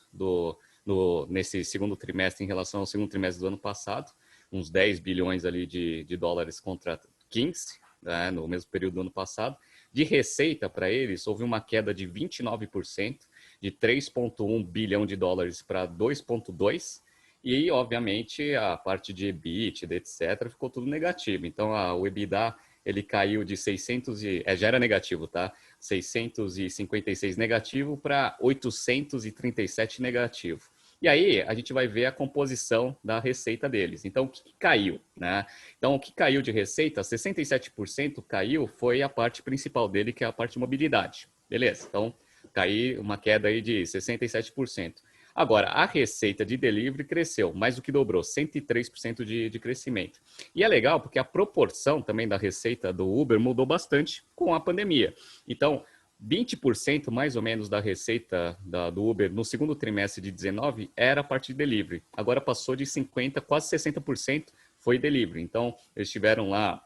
nesse segundo trimestre em relação ao segundo trimestre do ano passado, uns 10 bilhões ali de dólares contra 15, né, no mesmo período do ano passado. De receita para eles, houve uma queda de 29%, de 3,1 bilhão de dólares para 2,2, e, obviamente, a parte de EBITDA, etc., ficou tudo negativo. Então, o EBITDA ele caiu de 600 já era negativo, tá? 656 negativo para 837 negativo. E aí, a gente vai ver a composição da receita deles. Então, o que caiu, né? Então, o que caiu de receita, 67% caiu, foi a parte principal dele, que é a parte de mobilidade. Beleza, então, caiu uma queda aí de 67%. Agora, a receita de delivery cresceu, mais do que dobrou, 103% de crescimento. E é legal porque a proporção também da receita do Uber mudou bastante com a pandemia. Então, 20% mais ou menos da receita do Uber no segundo trimestre de 19 era a parte de delivery. Agora passou de 50%, quase 60% foi delivery. Então, eles tiveram lá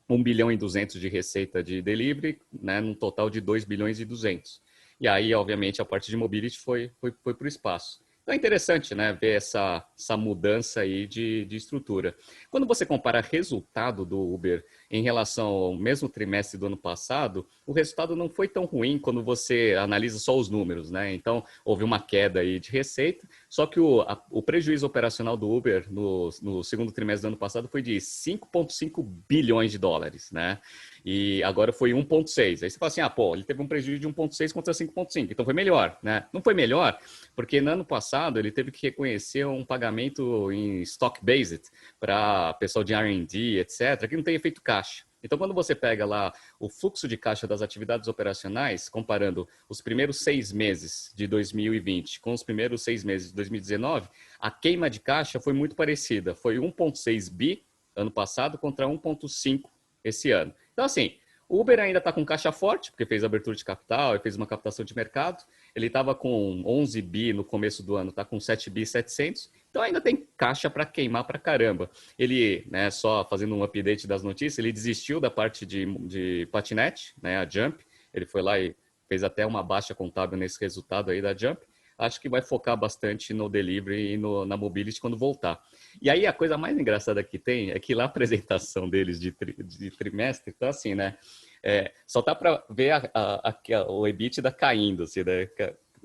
1 bilhão e 200 de receita de delivery, né, num total de 2 bilhões e 200. E aí, obviamente, a parte de mobility foi para o espaço. Então é interessante, né, ver essa mudança aí de estrutura. Quando você compara resultado do Uber em relação ao mesmo trimestre do ano passado, o resultado não foi tão ruim quando você analisa só os números, né? Então, houve uma queda aí de receita, só que o prejuízo operacional do Uber no segundo trimestre do ano passado foi de 5,5 bilhões de dólares, né? E agora foi 1,6. Aí você fala assim, ele teve um prejuízo de 1,6 contra 5,5, então foi melhor, né? Não foi melhor, porque no ano passado ele teve que reconhecer um pagamento em stock-based para pessoal de R&D, etc., que não tem efeito caixa. Então, quando você pega lá o fluxo de caixa das atividades operacionais, comparando os primeiros 6 meses de 2020 com os primeiros 6 meses de 2019, a queima de caixa foi muito parecida. Foi 1,6 bi ano passado contra 1,5 esse ano. Então, assim, o Uber ainda está com caixa forte, porque fez abertura de capital, fez uma captação de mercado. Ele estava com 11 bi no começo do ano, está com 7 bi 700. Então ainda tem caixa para queimar para caramba. Ele, né, só fazendo um update das notícias, ele desistiu da parte de patinete, né, a Jump. Ele foi lá e fez até uma baixa contábil nesse resultado aí da Jump. Acho que vai focar bastante no delivery e na mobility quando voltar. E aí a coisa mais engraçada que tem é que lá a apresentação deles de trimestre, então assim, né? Só tá para ver o EBITDA caindo, assim, né?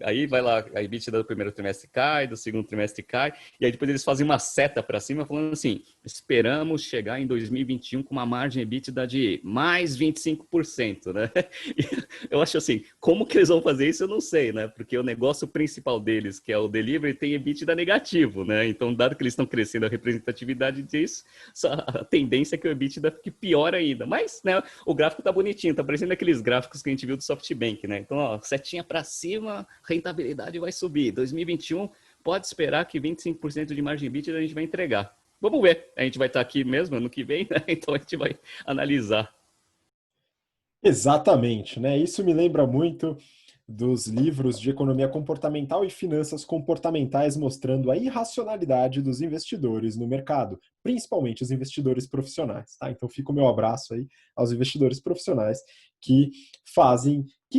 Aí vai lá, a EBITDA do primeiro trimestre cai, do segundo trimestre cai, e aí depois eles fazem uma seta para cima falando assim, esperamos chegar em 2021 com uma margem EBITDA de mais 25%, né? E eu acho assim, como que eles vão fazer isso eu não sei, né? Porque o negócio principal deles, que é o delivery, tem EBITDA negativo, né? Então, dado que eles estão crescendo a representatividade disso, a tendência é que o EBITDA fique pior ainda. Mas, né, o gráfico tá bonitinho, tá parecendo aqueles gráficos que a gente viu do SoftBank, né? Então, ó, setinha para cima, rentabilidade vai subir. 2021, pode esperar que 25% de margem EBITDA a gente vai entregar. Vamos ver. A gente vai estar aqui mesmo ano que vem, né? Então a gente vai analisar. Exatamente, né? Isso me lembra muito dos livros de economia comportamental e finanças comportamentais mostrando a irracionalidade dos investidores no mercado, principalmente os investidores profissionais, tá? Então fica o meu abraço aí aos investidores profissionais que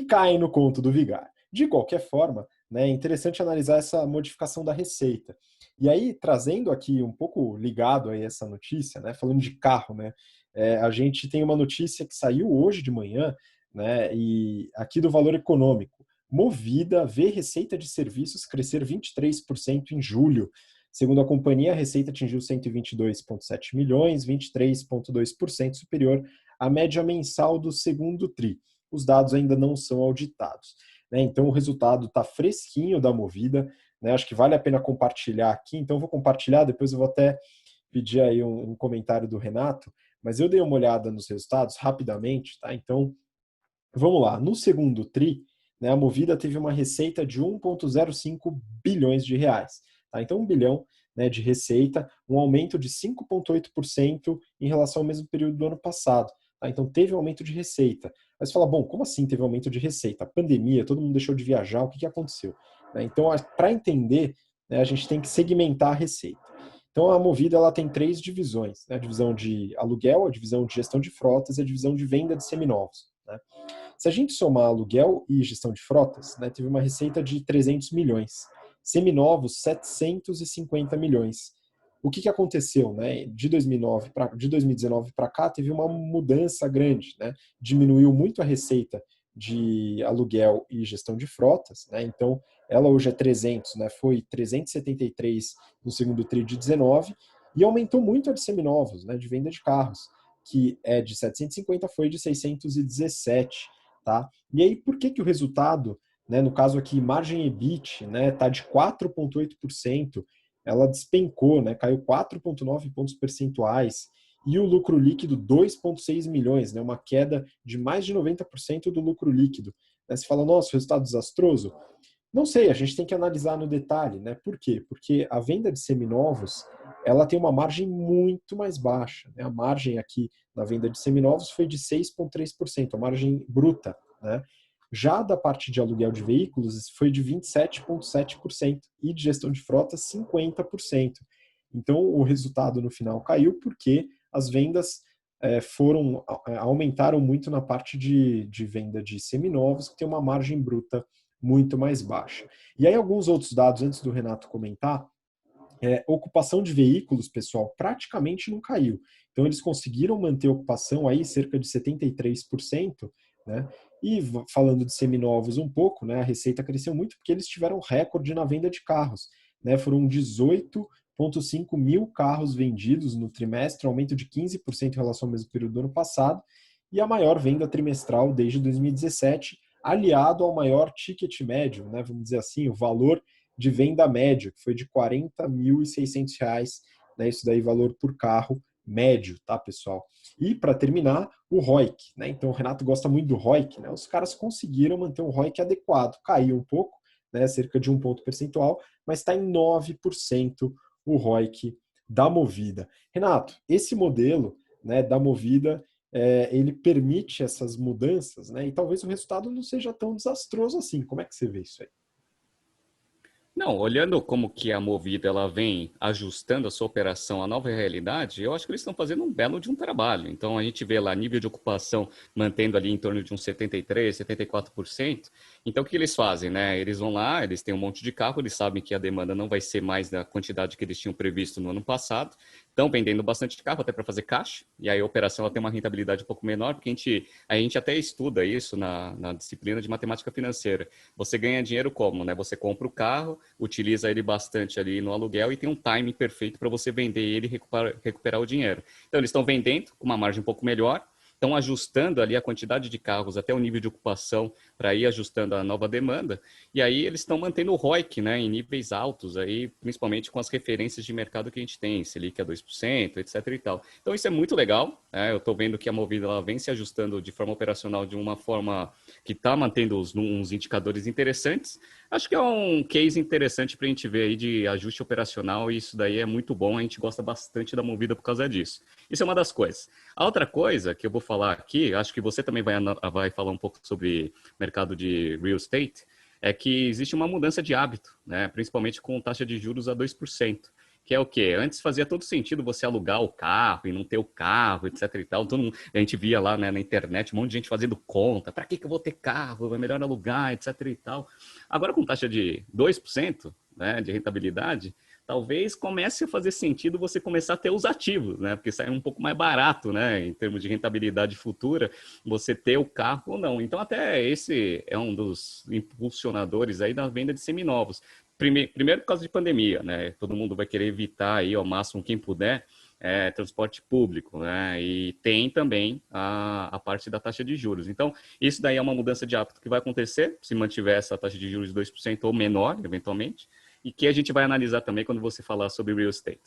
caem no conto do vigário. De qualquer forma, né, é interessante analisar essa modificação da receita. E aí, trazendo aqui um pouco ligado a essa notícia, né, falando de carro, né, a gente tem uma notícia que saiu hoje de manhã, né, e aqui do Valor Econômico. Movida vê receita de serviços crescer 23% em julho. Segundo a companhia, a receita atingiu 122,7 milhões, 23,2% superior à média mensal do segundo TRI. Os dados ainda não são auditados, né? Então, o resultado está fresquinho da Movida, né? Acho que vale a pena compartilhar aqui. Então, eu vou compartilhar, depois eu vou até pedir aí um comentário do Renato, mas eu dei uma olhada nos resultados rapidamente, tá? Então, vamos lá. No segundo TRI, né, a Movida teve uma receita de 1,05 bilhões de reais. Tá? Então, 1 bilhão, né, de receita, um aumento de 5,8% em relação ao mesmo período do ano passado. Tá? Então, teve um aumento de receita. Mas você fala, bom, como assim teve um aumento de receita? A pandemia, todo mundo deixou de viajar, o que aconteceu? Né? Então, para entender, né, a gente tem que segmentar a receita. Então, a Movida ela tem 3 divisões, né? A divisão de aluguel, a divisão de gestão de frotas e a divisão de venda de seminovos, né? Se a gente somar aluguel e gestão de frotas, né, teve uma receita de 300 milhões. Seminovos, 750 milhões. O que aconteceu? Né? De 2019 para cá, teve uma mudança grande. Né? Diminuiu muito a receita de aluguel e gestão de frotas. Né? Então, ela hoje é 300, né? Foi 373 no segundo tri de 19 e aumentou muito a de seminovos, né? De venda de carros, que é de 750, foi de 617. Tá? E aí, por que o resultado, né, no caso aqui, margem EBIT, né, tá de 4,8%, ela despencou, né, caiu 4,9 pontos percentuais, e o lucro líquido 2,6 milhões, né, uma queda de mais de 90% do lucro líquido. Né, você fala, nossa, resultado desastroso? Não sei, a gente tem que analisar no detalhe, né? Por quê? Porque a venda de seminovos, ela tem uma margem muito mais baixa, né? A margem aqui na venda de seminovos foi de 6,3%, a margem bruta, né? Já da parte de aluguel de veículos, foi de 27,7% e de gestão de frota, 50%. Então, o resultado no final caiu porque as vendas aumentaram muito na parte de venda de seminovos, que tem uma margem bruta muito mais baixa. E aí alguns outros dados, antes do Renato comentar, ocupação de veículos, pessoal, praticamente não caiu. Então eles conseguiram manter a ocupação aí cerca de 73%, né? E falando de seminovos um pouco, né, a receita cresceu muito porque eles tiveram recorde na venda de carros, né? Foram 18,5 mil carros vendidos no trimestre, aumento de 15% em relação ao mesmo período do ano passado, e a maior venda trimestral desde 2017, aliado ao maior ticket médio, né, vamos dizer assim, o valor de venda médio, que foi de R$ 40.600, né, isso daí valor por carro médio, tá, pessoal? E para terminar, o ROIC, né? Então o Renato gosta muito do ROIC, né? Os caras conseguiram manter um ROIC adequado, caiu um pouco, né, cerca de 1 ponto percentual, mas está em 9% o ROIC da Movida. Renato, esse modelo, né, da Movida, ele permite essas mudanças, né? E talvez o resultado não seja tão desastroso assim. Como é que você vê isso aí? Não, olhando como que a Movida ela vem ajustando a sua operação à nova realidade, eu acho que eles estão fazendo um belo de um trabalho. Então a gente vê lá nível de ocupação mantendo ali em torno de uns 73, 74%. Então o que eles fazem, né? Eles vão lá, eles têm um monte de carro, eles sabem que a demanda não vai ser mais da quantidade que eles tinham previsto no ano passado. Estão vendendo bastante carro até para fazer caixa, e aí a operação ela tem uma rentabilidade um pouco menor, porque a gente até estuda isso na disciplina de matemática financeira. Você ganha dinheiro como, né? Você compra o carro, utiliza ele bastante ali no aluguel e tem um time perfeito para você vender ele e recuperar o dinheiro. Então, eles estão vendendo com uma margem um pouco melhor, estão ajustando ali a quantidade de carros até o nível de ocupação para ir ajustando a nova demanda, e aí eles estão mantendo o ROIC, né, em níveis altos, aí, principalmente com as referências de mercado que a gente tem, Selic a 2%, etc. e tal. Então isso é muito legal, né? Eu estou vendo que a Movida ela vem se ajustando de forma operacional de uma forma que está mantendo uns indicadores interessantes. Acho que é um case interessante para a gente ver aí de ajuste operacional, e isso daí é muito bom, a gente gosta bastante da Movida por causa disso. Isso é uma das coisas. A outra coisa que eu vou falar aqui, acho que você também vai falar um pouco sobre mercado de real estate, é que existe uma mudança de hábito, né? Principalmente com taxa de juros a 2%. Que é o quê? Antes fazia todo sentido você alugar o carro e não ter o carro, etc e tal. Todo mundo, a gente via lá, né, na internet um monte de gente fazendo conta. Para que eu vou ter carro? É melhor alugar, etc e tal. Agora com taxa de 2%, né, de rentabilidade, talvez comece a fazer sentido você começar a ter os ativos, né? Porque sai um pouco mais barato, né? Em termos de rentabilidade futura, você ter o carro ou não. Então, até esse é um dos impulsionadores aí da venda de seminovos. Primeiro por causa de pandemia, né? Todo mundo vai querer evitar aí ao máximo quem puder transporte público, né? E tem também a parte da taxa de juros. Então, isso daí é uma mudança de hábito que vai acontecer se mantiver essa taxa de juros de 2% ou menor, eventualmente, e que a gente vai analisar também quando você falar sobre real estate.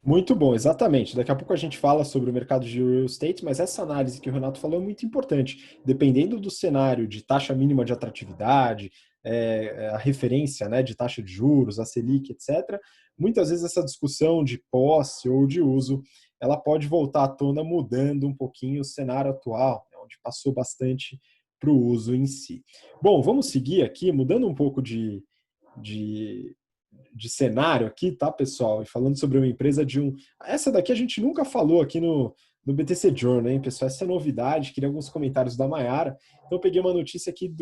Muito bom, exatamente. Daqui a pouco a gente fala sobre o mercado de real estate, mas essa análise que o Renato falou é muito importante. Dependendo do cenário de taxa mínima de atratividade, a referência, né, de taxa de juros, a Selic, etc., muitas vezes essa discussão de posse ou de uso, ela pode voltar à tona mudando um pouquinho o cenário atual, né, onde passou bastante para o uso em si. Bom, vamos seguir aqui, mudando um pouco de de cenário aqui, tá, pessoal? E falando sobre uma empresa Essa daqui a gente nunca falou aqui no BTC Journal, hein, pessoal? Essa é novidade, queria alguns comentários da Mayara. Então eu peguei uma notícia aqui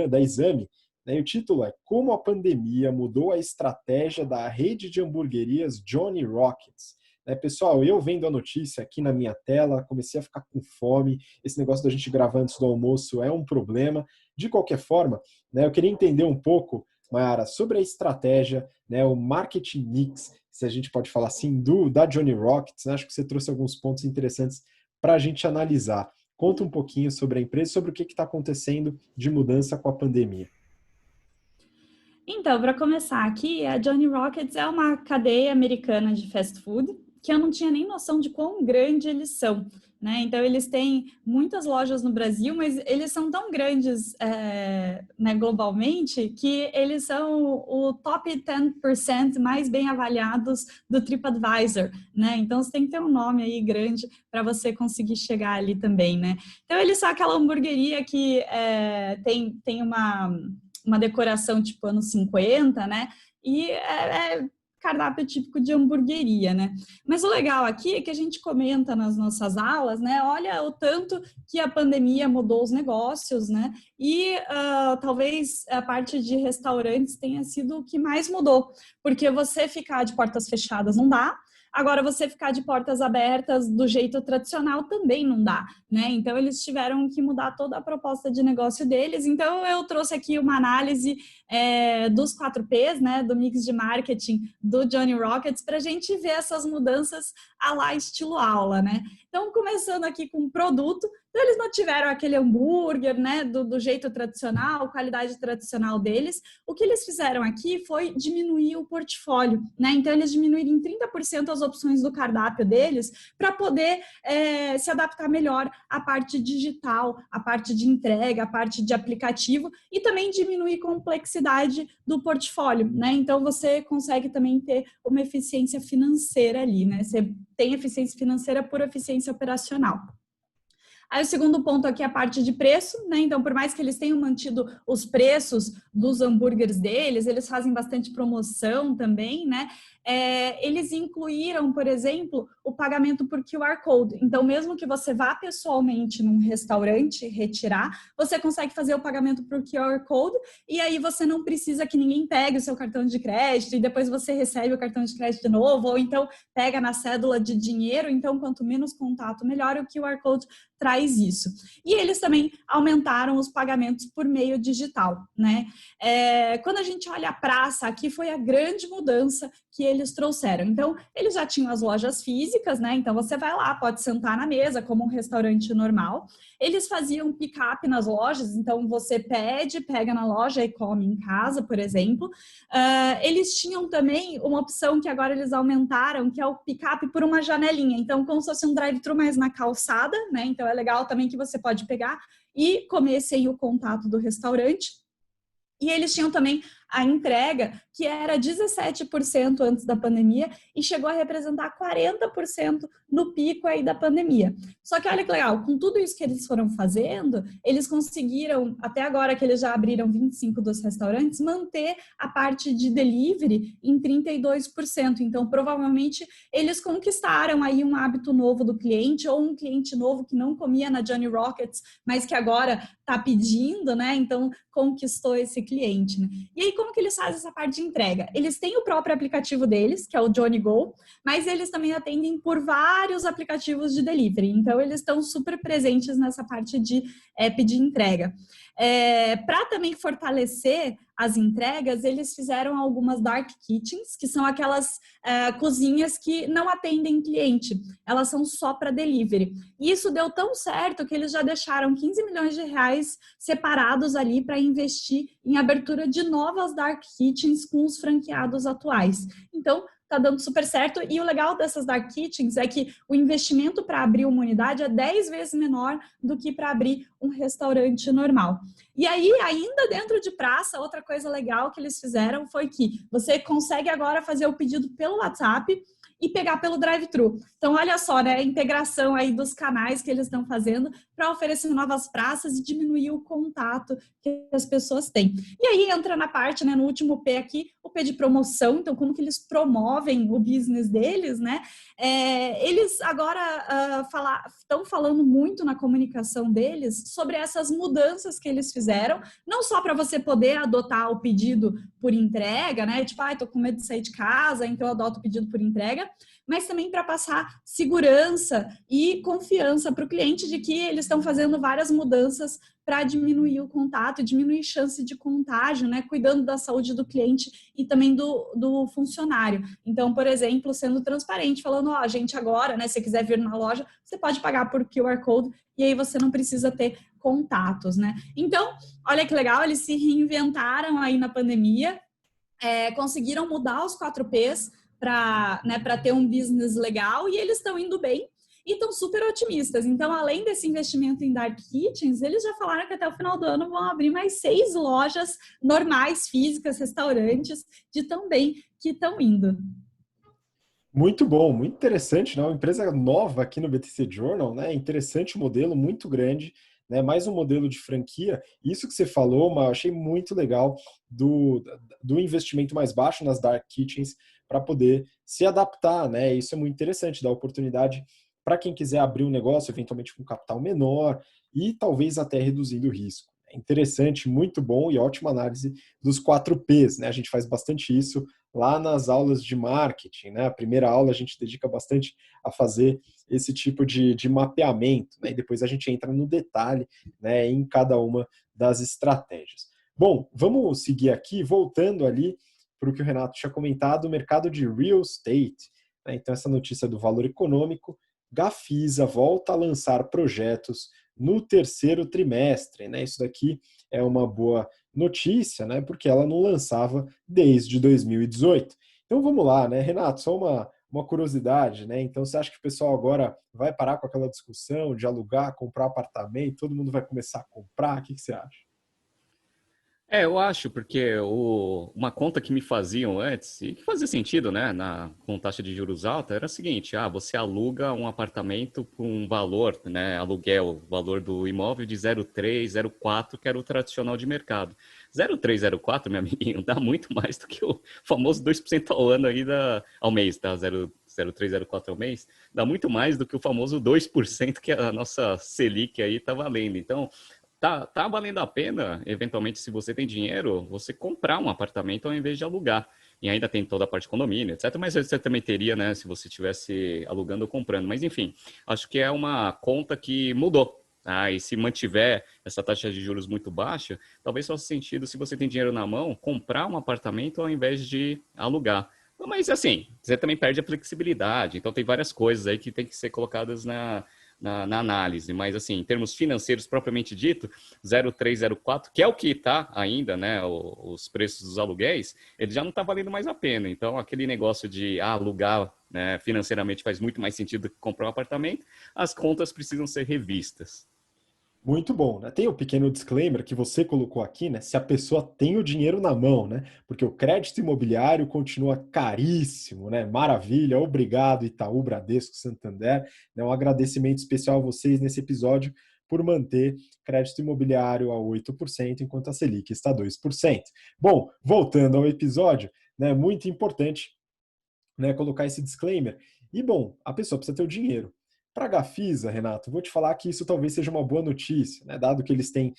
da Exame, né, e o título é Como a pandemia mudou a estratégia da rede de hamburguerias Johnny Rockets. Pessoal, eu vendo a notícia aqui na minha tela, comecei a ficar com fome. Esse negócio da gente gravar antes do almoço é um problema. De qualquer forma, né, eu queria entender um pouco, Mayara, sobre a estratégia, né, o marketing mix, se a gente pode falar assim, da Johnny Rockets. Né? Acho que você trouxe alguns pontos interessantes para a gente analisar. Conta um pouquinho sobre a empresa, sobre o que está acontecendo de mudança com a pandemia. Então, para começar aqui, a Johnny Rockets é uma cadeia americana de fast food, que eu não tinha nem noção de quão grande eles são, né? Então, eles têm muitas lojas no Brasil, mas eles são tão grandes né, globalmente que eles são o top 10% mais bem avaliados do TripAdvisor, né? Então, você tem que ter um nome aí grande para você conseguir chegar ali também, né? Então, eles são aquela hamburgueria que tem uma decoração tipo anos 50, né? E é cardápio típico de hamburgueria, né? Mas o legal aqui é que a gente comenta nas nossas aulas, né? Olha o tanto que a pandemia mudou os negócios, né? E talvez a parte de restaurantes tenha sido o que mais mudou, porque você ficar de portas fechadas não dá. Agora, você ficar de portas abertas do jeito tradicional também não dá, né? Então, eles tiveram que mudar toda a proposta de negócio deles. Então, eu trouxe aqui uma análise dos 4Ps, né? Do mix de marketing do Johnny Rockets, para a gente ver essas mudanças à la estilo aula, né? Então, começando aqui com o produto, então, eles mantiveram aquele hambúrguer, né, do jeito tradicional, qualidade tradicional deles. O que eles fizeram aqui foi diminuir o portfólio, né? Então, eles diminuíram em 30% as opções do cardápio deles para poder se adaptar melhor à parte digital, à parte de entrega, à parte de aplicativo e também diminuir a complexidade do portfólio, né? Então, você consegue também ter uma eficiência financeira ali, né? Você tem eficiência financeira por eficiência operacional. Aí o segundo ponto aqui é a parte de preço, né? Então, por mais que eles tenham mantido os preços dos hambúrgueres deles, eles fazem bastante promoção também, né? Eles incluíram, por exemplo, o pagamento por QR Code. Então, mesmo que você vá pessoalmente num restaurante retirar, você consegue fazer o pagamento por QR Code e aí você não precisa que ninguém pegue o seu cartão de crédito e depois você recebe o cartão de crédito de novo, ou então pega na cédula de dinheiro. Então, quanto menos contato, melhor. O QR Code traz isso. E eles também aumentaram os pagamentos por meio digital, né? Quando a gente olha a praça, aqui foi a grande mudança que eles trouxeram. Então, eles já tinham as lojas físicas, né? Então, você vai lá, pode sentar na mesa, como um restaurante normal. Eles faziam pick-up nas lojas, então você pega na loja e come em casa, por exemplo. Eles tinham também uma opção que agora eles aumentaram, que é o pick-up por uma janelinha. Então, como se fosse um drive-thru, mas na calçada, né? Então, é legal também que você pode pegar e comer sem o contato do restaurante. E eles tinham também a entrega, que era 17% antes da pandemia e chegou a representar 40% no pico aí da pandemia. Só que olha que legal, com tudo isso que eles foram fazendo, eles conseguiram, até agora que eles já abriram 25 dos restaurantes, manter a parte de delivery em 32%. Então, provavelmente, eles conquistaram aí um hábito novo do cliente ou um cliente novo que não comia na Johnny Rockets, mas que agora está pedindo, né? Então, conquistou esse cliente, né? E aí, como que eles fazem essa parte de entrega? Eles têm o próprio aplicativo deles, que é o Johnny Go, mas eles também atendem por vários aplicativos de delivery. Então, eles estão super presentes nessa parte de pedir entrega. Para também fortalecer as entregas, eles fizeram algumas dark kitchens, que são aquelas cozinhas que não atendem cliente, elas são só para delivery. E isso deu tão certo que eles já deixaram 15 milhões de reais separados ali para investir em abertura de novas dark kitchens com os franqueados atuais. Então, está dando super certo. E o legal dessas dark kitchens é que o investimento para abrir uma unidade é 10 vezes menor do que para abrir um restaurante normal. E aí, ainda dentro de praça, outra coisa legal que eles fizeram foi que você consegue agora fazer o pedido pelo WhatsApp e pegar pelo drive-thru. Então, olha só, né, a integração aí dos canais que eles estão fazendo para oferecer novas praças e diminuir o contato que as pessoas têm. E aí entra na parte, né, no último P aqui, o P de promoção, então como que eles promovem o business deles, né? Eles agora estão falando muito na comunicação deles sobre essas mudanças que eles fizeram, não só para você poder adotar o pedido por entrega, né? Tipo, tô com medo de sair de casa, então eu adoto o pedido por entrega, mas também para passar segurança e confiança para o cliente de que eles estão fazendo várias mudanças para diminuir o contato, diminuir chance de contágio, né? Cuidando da saúde do cliente e também do funcionário. Então, por exemplo, sendo transparente, falando, gente, agora, né? Se você quiser vir na loja, você pode pagar por QR Code e aí você não precisa ter contatos, né? Então, olha que legal, eles se reinventaram aí na pandemia, conseguiram mudar os 4 Ps para ter um business legal e eles estão indo bem e estão super otimistas. Então, além desse investimento em Dark Kitchens, eles já falaram que até o final do ano vão abrir mais 6 lojas normais, físicas, restaurantes, de tão bem que estão indo. Muito bom, muito interessante, né? Uma empresa nova aqui no BTC Journal, né? Interessante o modelo, muito grande, né? Mais um modelo de franquia. Isso que você falou, mas eu achei muito legal do investimento mais baixo nas Dark Kitchens para poder se adaptar, né? Isso é muito interessante, dá oportunidade para quem quiser abrir um negócio, eventualmente com capital menor e talvez até reduzindo o risco. É interessante, muito bom e ótima análise dos 4 Ps, né? A gente faz bastante isso lá nas aulas de marketing, né? A primeira aula a gente dedica bastante a fazer esse tipo de mapeamento, né? E depois a gente entra no detalhe, né, em cada uma das estratégias. Bom, vamos seguir aqui, voltando ali para o que o Renato tinha comentado, o mercado de real estate, né? Então, essa notícia do Valor Econômico, Gafisa volta a lançar projetos no terceiro trimestre, né? Isso daqui é uma boa notícia, né? Porque ela não lançava desde 2018. Então vamos lá, né, Renato? Só uma curiosidade, né? Então você acha que o pessoal agora vai parar com aquela discussão de alugar, comprar apartamento? Todo mundo vai começar a comprar? O que você acha? Eu acho, porque uma conta que me faziam antes, e que fazia sentido, né, com taxa de juros alta, era o seguinte, você aluga um apartamento por um valor, né, aluguel, valor do imóvel de 0,3, 0,4, que era o tradicional de mercado. 0,3, 0,4, meu amiguinho, dá muito mais do que o famoso 2% ao ano aí ao mês, tá? 0,3, 0,4 ao mês, dá muito mais do que o famoso 2% que a nossa Selic aí tá valendo. Então, tá valendo a pena, eventualmente, se você tem dinheiro, você comprar um apartamento ao invés de alugar. E ainda tem toda a parte de condomínio, etc. Mas você também teria, né, se você estivesse alugando ou comprando. Mas, enfim, acho que é uma conta que mudou. E se mantiver essa taxa de juros muito baixa, talvez faça sentido, se você tem dinheiro na mão, comprar um apartamento ao invés de alugar. Mas, assim, você também perde a flexibilidade. Então, tem várias coisas aí que tem que ser colocadas na análise, mas assim, em termos financeiros propriamente dito, 0,3, 0,4, que é o que está ainda, né, os preços dos aluguéis, ele já não está valendo mais a pena. Então, aquele negócio de alugar, né, financeiramente faz muito mais sentido que comprar um apartamento, as contas precisam ser revistas. Muito bom, né? Tem o pequeno disclaimer que você colocou aqui, né? Se a pessoa tem o dinheiro na mão, né? Porque o crédito imobiliário continua caríssimo, né? Maravilha, obrigado Itaú, Bradesco, Santander. Um agradecimento especial a vocês nesse episódio por manter crédito imobiliário a 8%, enquanto a Selic está a 2%. Bom, voltando ao episódio, né? Muito importante, né, colocar esse disclaimer. E, bom, a pessoa precisa ter o dinheiro. Para a Gafisa, Renato, vou te falar que isso talvez seja uma boa notícia, né? Dado que eles têm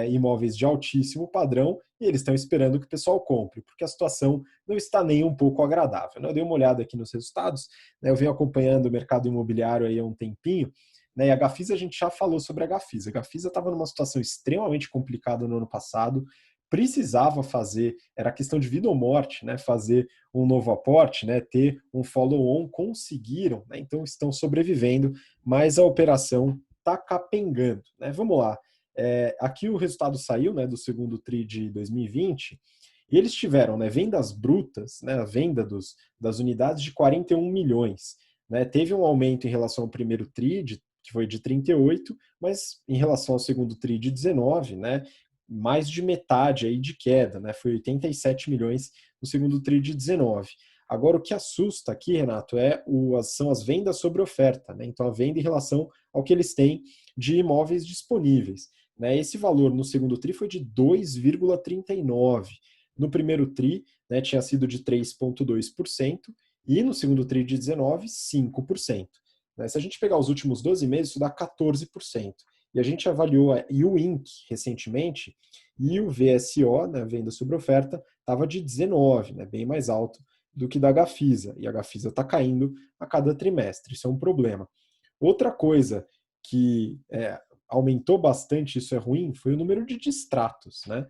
imóveis de altíssimo padrão e eles estão esperando que o pessoal compre, porque a situação não está nem um pouco agradável, né? Eu dei uma olhada aqui nos resultados, né? Eu venho acompanhando o mercado imobiliário aí há um tempinho, né? E a Gafisa, a gente já falou sobre a Gafisa. A Gafisa estava numa situação extremamente complicada no ano passado, precisava fazer, era questão de vida ou morte, né? Fazer um novo aporte, né? Ter um follow-on, conseguiram, né? Então estão sobrevivendo, mas a operação está capengando, né? Vamos lá. Aqui o resultado saiu, né, do segundo TRI de 2020 e eles tiveram, né, vendas brutas, né, a venda das unidades de 41 milhões. Né? Teve um aumento em relação ao primeiro TRI, que foi de 38, mas em relação ao segundo TRI de 19, né, mais de metade aí de queda, né? Foi 87 milhões no segundo TRI de 19. Agora, o que assusta aqui, Renato, são as vendas sobre oferta, né? Então, a venda em relação ao que eles têm de imóveis disponíveis, né? Esse valor no segundo TRI foi de 2,39%. No primeiro TRI, né, tinha sido de 3,2%, e no segundo TRI de 19, 5%. Né? Se a gente pegar os últimos 12 meses, isso dá 14%. E a gente avaliou a UINC recentemente, e o VSO, né, venda sobre oferta, estava de 19, né, bem mais alto do que da Gafisa. E a Gafisa está caindo a cada trimestre, isso é um problema. Outra coisa que aumentou bastante, isso é ruim, foi o número de distratos. Né?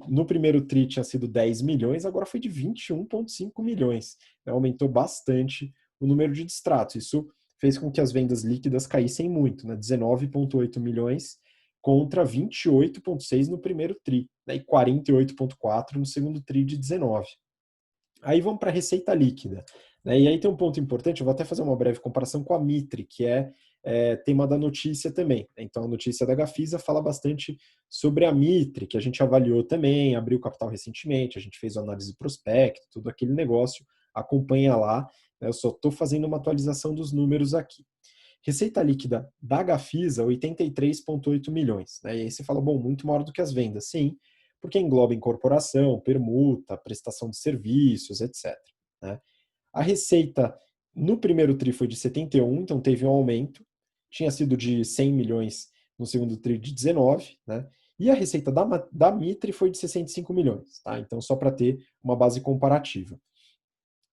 No primeiro TRI tinha sido 10 milhões, agora foi de 21,5 milhões. Né? Aumentou bastante o número de distratos. Isso fez com que as vendas líquidas caíssem muito, né? 19,8 milhões contra 28,6 no primeiro TRI, né? E 48,4 no segundo TRI de 19. Aí vamos para a receita líquida. Né? E aí tem um ponto importante, eu vou até fazer uma breve comparação com a Mitre, que é tema da notícia também. Então a notícia da Gafisa fala bastante sobre a Mitre, que a gente avaliou também, abriu capital recentemente, a gente fez análise de prospecto, tudo aquele negócio, acompanha lá. Né? Eu só estou fazendo uma atualização dos números aqui. Receita líquida da Gafisa, 83,8 milhões. Né? E aí você fala, bom, muito maior do que as vendas. Sim, porque engloba incorporação, permuta, prestação de serviços, etc. Né? A receita no primeiro TRI foi de 71, então teve um aumento. Tinha sido de 100 milhões no segundo TRI de 19, né? E a receita da Mitre foi de 65 milhões, tá? Então, só para ter uma base comparativa.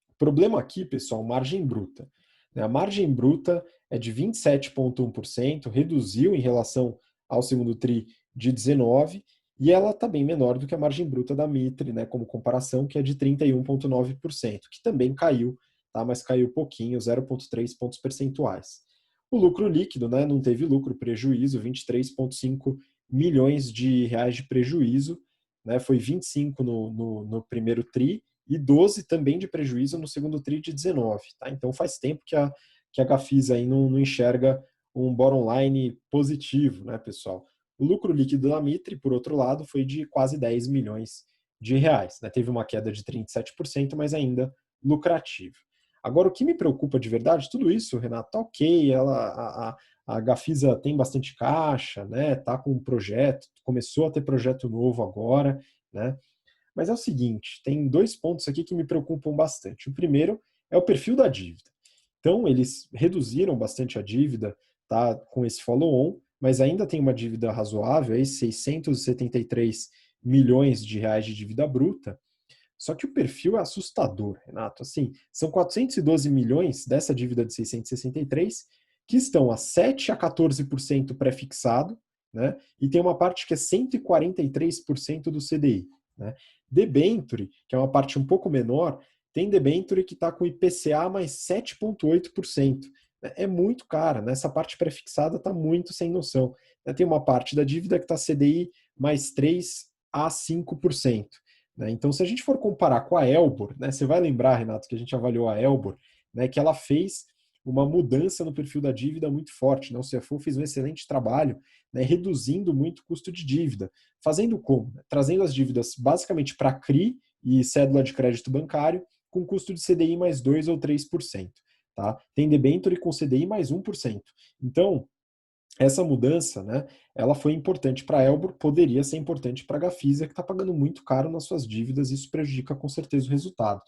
O problema aqui, pessoal, margem bruta. A margem bruta é de 27,1%, reduziu em relação ao segundo TRI de 19, e ela está bem menor do que a margem bruta da Mitre, né, como comparação, que é de 31,9%, que também caiu, tá, mas caiu pouquinho, 0,3 pontos percentuais. O lucro líquido, né, não teve lucro, prejuízo, 23,5 milhões de reais de prejuízo, né, foi 25 no primeiro TRI, e 12 também de prejuízo no segundo TRI de 19. Tá? Então faz tempo que a Gafisa aí não enxerga um bottom line positivo, né, pessoal? O lucro líquido da Mitre, por outro lado, foi de quase 10 milhões de reais. Né? Teve uma queda de 37%, mas ainda lucrativo. Agora, o que me preocupa de verdade, tudo isso, Renato, tá ok, a Gafisa tem bastante caixa, né? Tá com um projeto, começou a ter projeto novo agora, né? Mas é o seguinte, tem dois pontos aqui que me preocupam bastante. O primeiro é o perfil da dívida. Então, eles reduziram bastante a dívida, tá, com esse follow-on, mas ainda tem uma dívida razoável, aí 673 milhões de reais de dívida bruta. Só que o perfil é assustador, Renato. Assim, são 412 milhões dessa dívida de 663 que estão a 7 a 14% pré-fixado, né? E tem uma parte que é 143% do CDI. Né? Debenture, que é uma parte um pouco menor, tem debenture que está com IPCA mais 7,8%. É muito cara, né? Essa parte pré-fixada está muito sem noção. Tem uma parte da dívida que está CDI mais 3 a 5%. Né? Então, se a gente for comparar com a Elbor, né, você vai lembrar, Renato, que a gente avaliou a Elbor, né, que ela fez uma mudança no perfil da dívida muito forte. Né? O CFO fez um excelente trabalho, né, reduzindo muito o custo de dívida. Fazendo como? Trazendo as dívidas basicamente para CRI e cédula de crédito bancário, com custo de CDI mais 2 ou 3%. Tá? Tem debenture com CDI mais 1%. Então, essa mudança, né, ela foi importante para a Elbor, poderia ser importante para a Gafisa, que está pagando muito caro nas suas dívidas, e isso prejudica com certeza o resultado.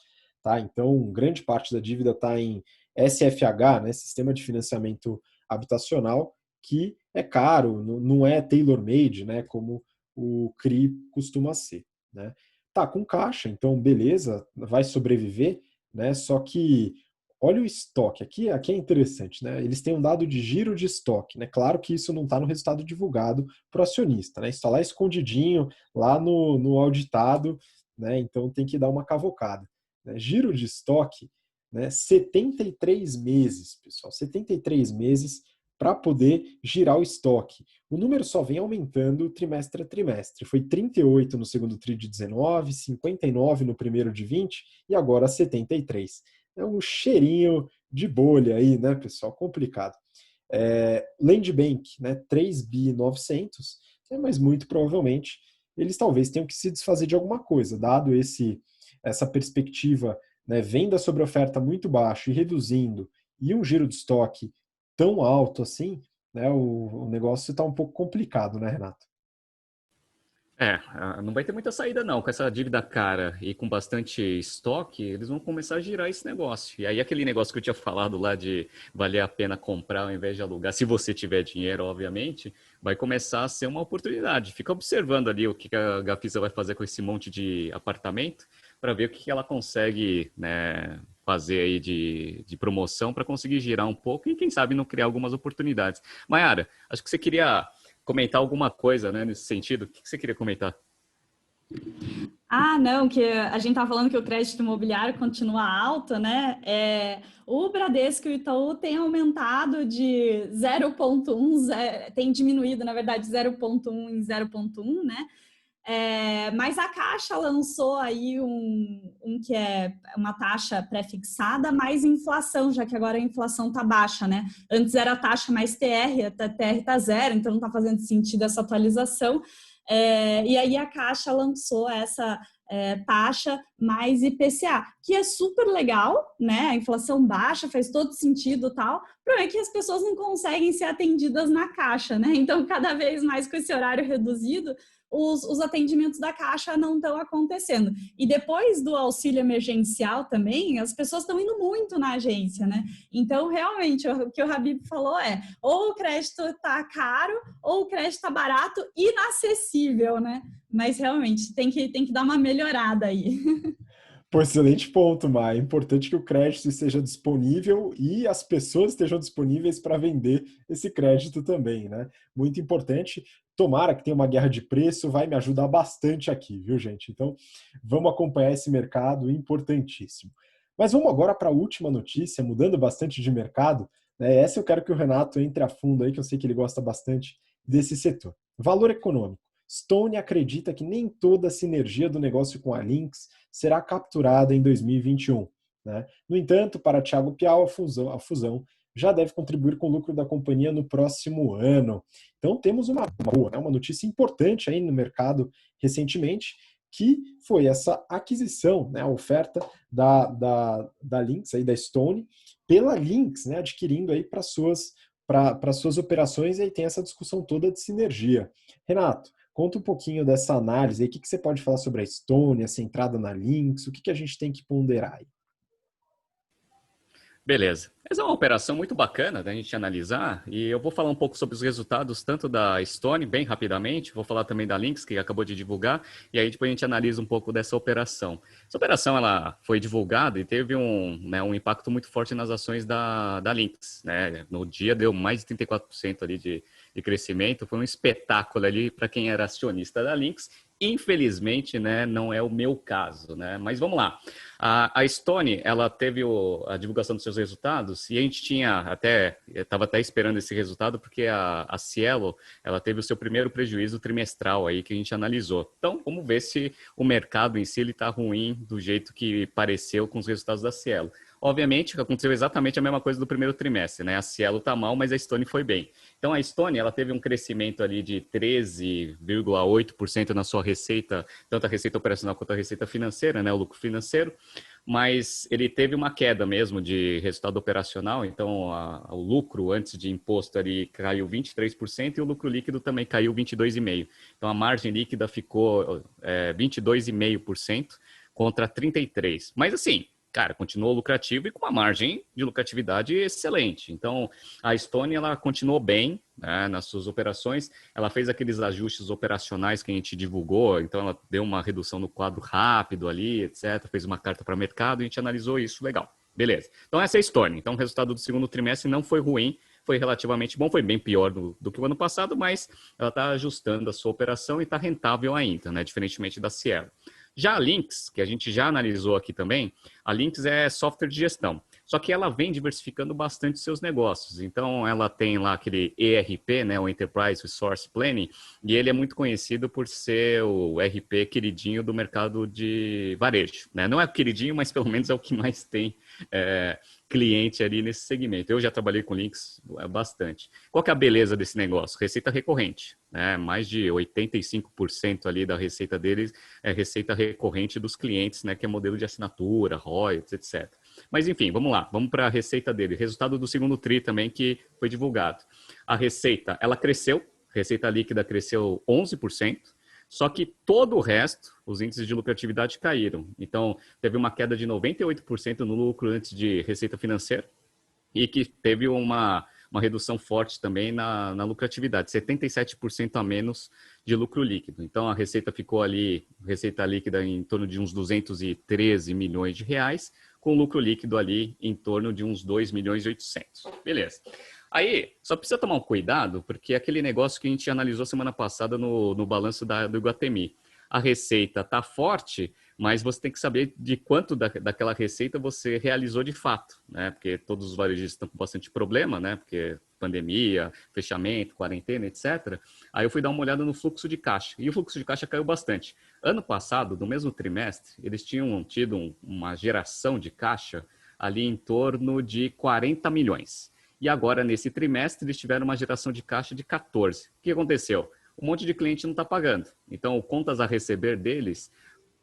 Tá? Então, grande parte da dívida está em SFH, né, Sistema de Financiamento Habitacional, que é caro, não é tailor-made, né, como o CRI costuma ser. Né? Tá com caixa, então beleza, vai sobreviver, né, só que olha o estoque, aqui é interessante, né? Eles têm um dado de giro de estoque, né? Claro que isso não está no resultado divulgado para o acionista, né? Isso está lá escondidinho, lá no auditado, né? Então tem que dar uma cavocada. Né? Giro de estoque, né? 73 meses, pessoal, 73 meses para poder girar o estoque. O número só vem aumentando trimestre a trimestre. Foi 38 no segundo tri de 19, 59 no primeiro de 20 e agora 73. É um cheirinho de bolha aí, né, pessoal? Complicado. Land Bank, né, 3.900, mas muito provavelmente eles talvez tenham que se desfazer de alguma coisa, dado essa perspectiva né, venda sobre oferta muito baixo e reduzindo, e um giro de estoque tão alto assim, né, o negócio está um pouco complicado, né, Renato? Não vai ter muita saída não. Com essa dívida cara e com bastante estoque, eles vão começar a girar esse negócio. E aí aquele negócio que eu tinha falado lá de valer a pena comprar ao invés de alugar, se você tiver dinheiro, obviamente, vai começar a ser uma oportunidade. Fica observando ali o que a Gafisa vai fazer com esse monte de apartamento para ver o que ela consegue, né, fazer aí de promoção para conseguir girar um pouco e quem sabe não criar algumas oportunidades. Mayara, acho que você queria comentar alguma coisa, né, nesse sentido. O que você queria comentar? Ah, não, que a gente estava falando que o crédito imobiliário continua alto, né? O Bradesco e o Itaú têm aumentado de 0,1, tem diminuído, na verdade, 0,1 em 0,1, né? Mas a Caixa lançou aí um que é uma taxa pré-fixada mais inflação, já que agora a inflação está baixa, né? Antes era a taxa mais TR, a TR está zero, então não está fazendo sentido essa atualização. E aí a Caixa lançou essa taxa mais IPCA, que é super legal, né? A inflação baixa, faz todo sentido e tal. O problema é que as pessoas não conseguem ser atendidas na Caixa, né? Então, cada vez mais com esse horário reduzido, os atendimentos da Caixa não estão acontecendo. E depois do auxílio emergencial também, as pessoas estão indo muito na agência, né? Então, realmente, o que o Habib falou ou o crédito está caro, ou o crédito está barato, inacessível, né? Mas, realmente, tem que dar uma melhorada aí. Pô, excelente ponto, Mai. É importante que o crédito esteja disponível e as pessoas estejam disponíveis para vender esse crédito também, né? Muito importante. Tomara que tenha uma guerra de preço, vai me ajudar bastante aqui, viu, gente? Então, vamos acompanhar esse mercado importantíssimo. Mas vamos agora para a última notícia, mudando bastante de mercado, né? Essa eu quero que o Renato entre a fundo aí, que eu sei que ele gosta bastante desse setor. Valor econômico. Stone acredita que nem toda a sinergia do negócio com a Lynx será capturada em 2021. Né? No entanto, para Thiago Piau, a fusão já deve contribuir com o lucro da companhia no próximo ano. Então temos uma boa, né? Uma notícia importante aí no mercado recentemente, que foi essa aquisição, né? A oferta da Lynx, aí, da Stone, pela Lynx, né? Adquirindo aí para suas operações, e aí tem essa discussão toda de sinergia. Renato, conta um pouquinho dessa análise aí. O que você pode falar sobre a Stone, essa entrada na Lynx? O que a gente tem que ponderar aí? Beleza. Essa é uma operação muito bacana da gente analisar e eu vou falar um pouco sobre os resultados tanto da Stone, bem rapidamente, vou falar também da Lynx, que acabou de divulgar, e aí depois a gente analisa um pouco dessa operação. Essa operação ela foi divulgada e teve um impacto muito forte nas ações da Lynx. Né? No dia deu mais de 34% ali de crescimento, foi um espetáculo ali para quem era acionista da Lynx. Infelizmente, né, não é o meu caso, né? Mas vamos lá. A Stone, ela teve a divulgação dos seus resultados e a gente estava até esperando esse resultado porque a Cielo, ela teve o seu primeiro prejuízo trimestral aí que a gente analisou. Então, vamos ver se o mercado em si está ruim do jeito que pareceu com os resultados da Cielo. Obviamente, aconteceu exatamente a mesma coisa do primeiro trimestre, né? A Cielo está mal, mas a Stone foi bem. Então, a Stone, ela teve um crescimento ali de 13,8% na sua receita, tanto a receita operacional quanto a receita financeira, né? O lucro financeiro, mas ele teve uma queda mesmo de resultado operacional, então o lucro antes de imposto ali caiu 23% e o lucro líquido também caiu 22,5%. Então, a margem líquida ficou 22,5% contra 33%. Mas assim, cara, continuou lucrativo e com uma margem de lucratividade excelente. Então, a Stone, ela continuou bem, né, nas suas operações. Ela fez aqueles ajustes operacionais que a gente divulgou, então ela deu uma redução no quadro rápido ali, etc. Fez uma carta para o mercado e a gente analisou isso, legal. Beleza. Então, essa é a Stone. Então, o resultado do segundo trimestre não foi ruim, foi relativamente bom, foi bem pior do que o ano passado, mas ela está ajustando a sua operação e está rentável ainda, né, diferentemente da Cielo. Já a Lynx, que a gente já analisou aqui também, a Lynx é software de gestão. Só que ela vem diversificando bastante seus negócios. Então, ela tem lá aquele ERP, né, o Enterprise Resource Planning, e ele é muito conhecido por ser o ERP queridinho do mercado de varejo, né? Não é o queridinho, mas pelo menos é o que mais tem cliente ali nesse segmento. Eu já trabalhei com Lynx bastante. Qual que é a beleza desse negócio? Receita recorrente, né? Mais de 85% ali da receita deles é receita recorrente dos clientes, né? Que é modelo de assinatura, royalties, etc. Mas enfim, vamos lá. Vamos para a receita dele. Resultado do segundo TRI também que foi divulgado. A receita, ela cresceu. Receita líquida cresceu 11%. Só que todo o resto, os índices de lucratividade caíram. Então, teve uma queda de 98% no lucro antes de receita financeira e que teve uma redução forte também na lucratividade, 77% a menos de lucro líquido. Então, a receita ficou ali, receita líquida em torno de uns 213 milhões de reais, com lucro líquido ali em torno de uns 2 milhões e 800. Beleza. Aí, só precisa tomar um cuidado, porque é aquele negócio que a gente analisou semana passada no balanço do Iguatemi. A receita está forte, mas você tem que saber de quanto daquela receita você realizou de fato, né? Porque todos os varejistas estão com bastante problema, né? Porque pandemia, fechamento, quarentena, etc. Aí eu fui dar uma olhada no fluxo de caixa, e o fluxo de caixa caiu bastante. Ano passado, no mesmo trimestre, eles tinham tido uma geração de caixa ali em torno de 40 milhões. E agora, nesse trimestre, eles tiveram uma geração de caixa de 14. O que aconteceu? Um monte de cliente não está pagando. Então, o contas a receber deles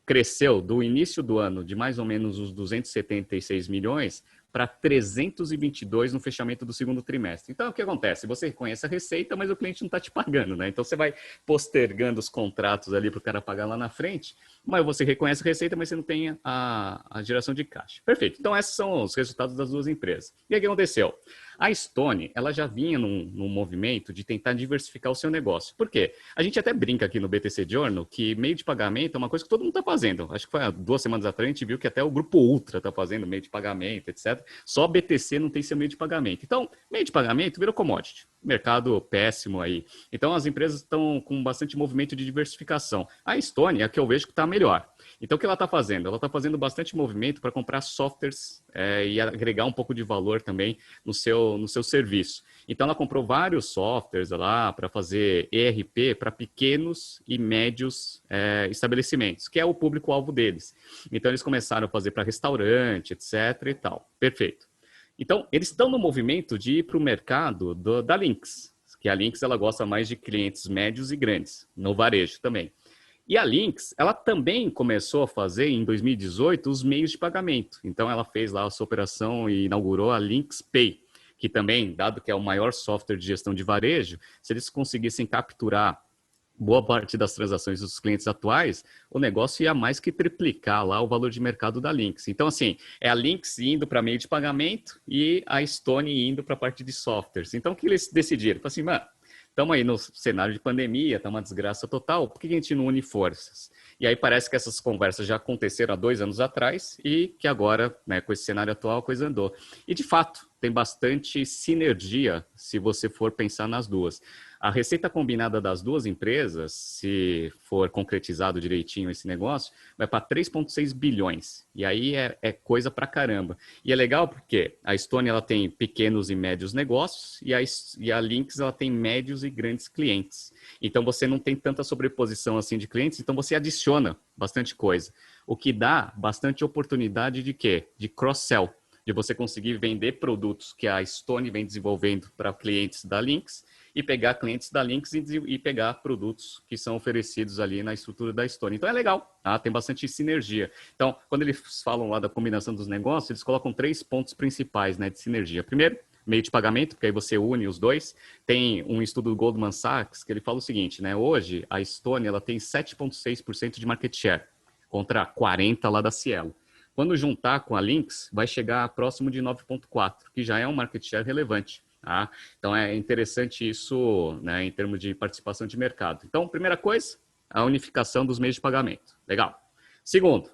cresceu do início do ano de mais ou menos os 276 milhões para 322 no fechamento do segundo trimestre. Então, o que acontece? Você reconhece a receita, mas o cliente não está te pagando, né? Então, você vai postergando os contratos ali para o cara pagar lá na frente, mas você reconhece a receita, mas você não tem a geração de caixa. Perfeito. Então, esses são os resultados das duas empresas. E aí, o que aconteceu? A Stone, ela já vinha num movimento de tentar diversificar o seu negócio. Por quê? A gente até brinca aqui no BTC Journal que meio de pagamento é uma coisa que todo mundo está fazendo. Acho que foi há 2 semanas atrás a gente viu que até o Grupo Ultra está fazendo meio de pagamento, etc. Só a BTC não tem seu meio de pagamento. Então, meio de pagamento virou commodity. Mercado péssimo aí. Então, as empresas estão com bastante movimento de diversificação. A Stone é a que eu vejo que está melhor. Então, o que ela está fazendo? Ela está fazendo bastante movimento para comprar softwares e agregar um pouco de valor também no seu serviço. Então, ela comprou vários softwares lá para fazer ERP para pequenos e médios estabelecimentos, que é o público-alvo deles. Então, eles começaram a fazer para restaurante, etc. e tal. Perfeito. Então, eles estão no movimento de ir para o mercado da Lynx, que a Lynx ela gosta mais de clientes médios e grandes, no varejo também. E a Lynx, ela também começou a fazer, em 2018, os meios de pagamento. Então, ela fez lá a sua operação e inaugurou a Lynx Pay, que também, dado que é o maior software de gestão de varejo, se eles conseguissem capturar boa parte das transações dos clientes atuais, o negócio ia mais que triplicar lá o valor de mercado da Lynx. Então, assim, é a Lynx indo para meio de pagamento e a Stone indo para a parte de softwares. Então, o que eles decidiram? Falaram assim, mano, estamos aí no cenário de pandemia, está uma desgraça total, por que a gente não une forças? E aí parece que essas conversas já aconteceram há 2 anos atrás e que agora, né, com esse cenário atual, a coisa andou. E, de fato, tem bastante sinergia se você for pensar nas duas. A receita combinada das duas empresas, se for concretizado direitinho esse negócio, vai para 3,6 bilhões. E aí é coisa pra caramba. E é legal porque a Stone ela tem pequenos e médios negócios e a Lynx ela tem médios e grandes clientes. Então você não tem tanta sobreposição assim de clientes, então você adiciona bastante coisa. O que dá bastante oportunidade de quê? De cross-sell. De você conseguir vender produtos que a Stone vem desenvolvendo para clientes da Lynx e pegar clientes da Lynx e pegar produtos que são oferecidos ali na estrutura da Stone. Então é legal, tá? Tem bastante sinergia. Então, quando eles falam lá da combinação dos negócios, eles colocam 3 pontos principais, né, de sinergia. Primeiro, meio de pagamento, porque aí você une os dois. Tem um estudo do Goldman Sachs que ele fala o seguinte, né? Hoje, a Stone ela tem 7,6% de market share contra 40% lá da Cielo. Quando juntar com a Lynx, vai chegar próximo de 9,4%, que já é um market share relevante. Tá? Então, é interessante isso, né, em termos de participação de mercado. Então, primeira coisa, a unificação dos meios de pagamento. Legal. Segundo,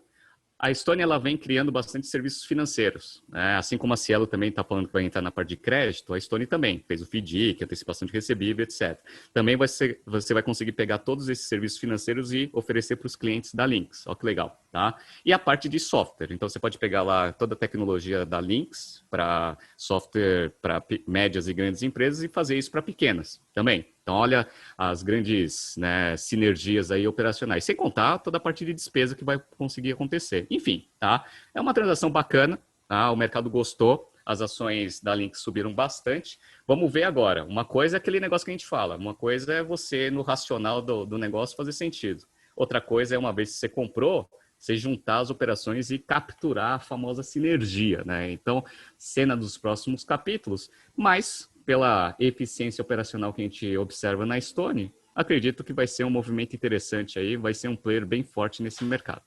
A Estônia ela vem criando bastante serviços financeiros, né? Assim como a Cielo também está falando que vai entrar na parte de crédito, a Estônia também fez o FDIC, antecipação de recebível, etc. Também você vai conseguir pegar todos esses serviços financeiros e oferecer para os clientes da Lynx. Olha que legal, tá? E a parte de software. Então, você pode pegar lá toda a tecnologia da Lynx para software para médias e grandes empresas e fazer isso para pequenas também. Então, olha as grandes, né, sinergias aí operacionais, sem contar toda a parte de despesa que vai conseguir acontecer. Enfim, tá? É uma transação bacana, tá? O mercado gostou, as ações da Lynx subiram bastante. Vamos ver agora. Uma coisa é aquele negócio que a gente fala, uma coisa é você, no racional do negócio, fazer sentido. Outra coisa é, uma vez que você comprou, você juntar as operações e capturar a famosa sinergia, né? Então, cena dos próximos capítulos, mas pela eficiência operacional que a gente observa na Estônia, acredito que vai ser um movimento interessante aí, vai ser um player bem forte nesse mercado.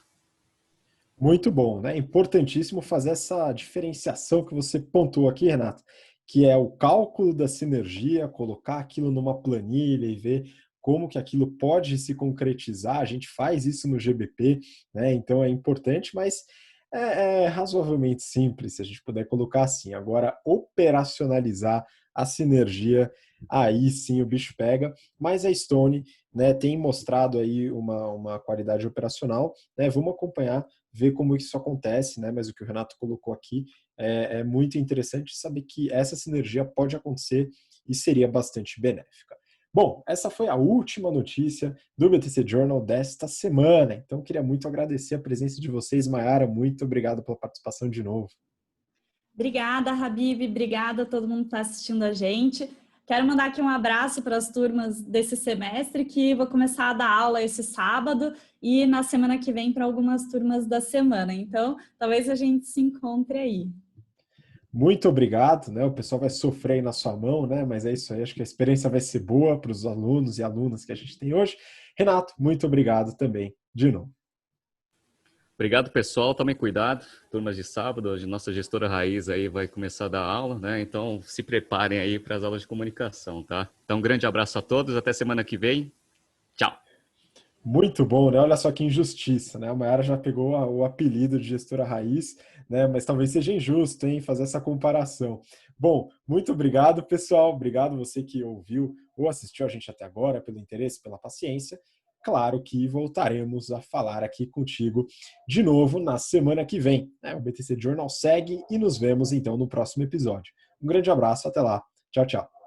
Muito bom, né? Importantíssimo fazer essa diferenciação que você pontuou aqui, Renato, que é o cálculo da sinergia, colocar aquilo numa planilha e ver como que aquilo pode se concretizar. A gente faz isso no GBP, né? Então é importante, mas é razoavelmente simples se a gente puder colocar assim. Agora, operacionalizar a sinergia, aí sim o bicho pega, mas a Stone, né, tem mostrado aí uma qualidade operacional, né? Vamos acompanhar, ver como isso acontece, né? Mas o que o Renato colocou aqui é muito interessante saber que essa sinergia pode acontecer e seria bastante benéfica. Bom, essa foi a última notícia do BTC Journal desta semana. Então, queria muito agradecer a presença de vocês, Mayara. Muito obrigado pela participação de novo. Obrigada, Habib. Obrigada a todo mundo que está assistindo a gente. Quero mandar aqui um abraço para as turmas desse semestre, que vou começar a dar aula esse sábado e na semana que vem para algumas turmas da semana. Então, talvez a gente se encontre aí. Muito obrigado, né? O pessoal vai sofrer aí na sua mão, né? Mas é isso aí, acho que a experiência vai ser boa para os alunos e alunas que a gente tem hoje. Renato, muito obrigado também, de novo. Obrigado, pessoal. Tomem cuidado. Turmas de sábado, a nossa gestora Raiz aí vai começar a dar aula, né? Então, se preparem aí para as aulas de comunicação, tá? Então, um grande abraço a todos. Até semana que vem. Tchau. Muito bom, né? Olha só que injustiça, né? A Mayara já pegou o apelido de gestora raiz, né? Mas talvez seja injusto, hein, fazer essa comparação. Bom, muito obrigado, pessoal. Obrigado você que ouviu ou assistiu a gente até agora, pelo interesse, pela paciência. Claro que voltaremos a falar aqui contigo de novo na semana que vem, né? O BTC Journal segue e nos vemos então no próximo episódio. Um grande abraço, até lá. Tchau, tchau.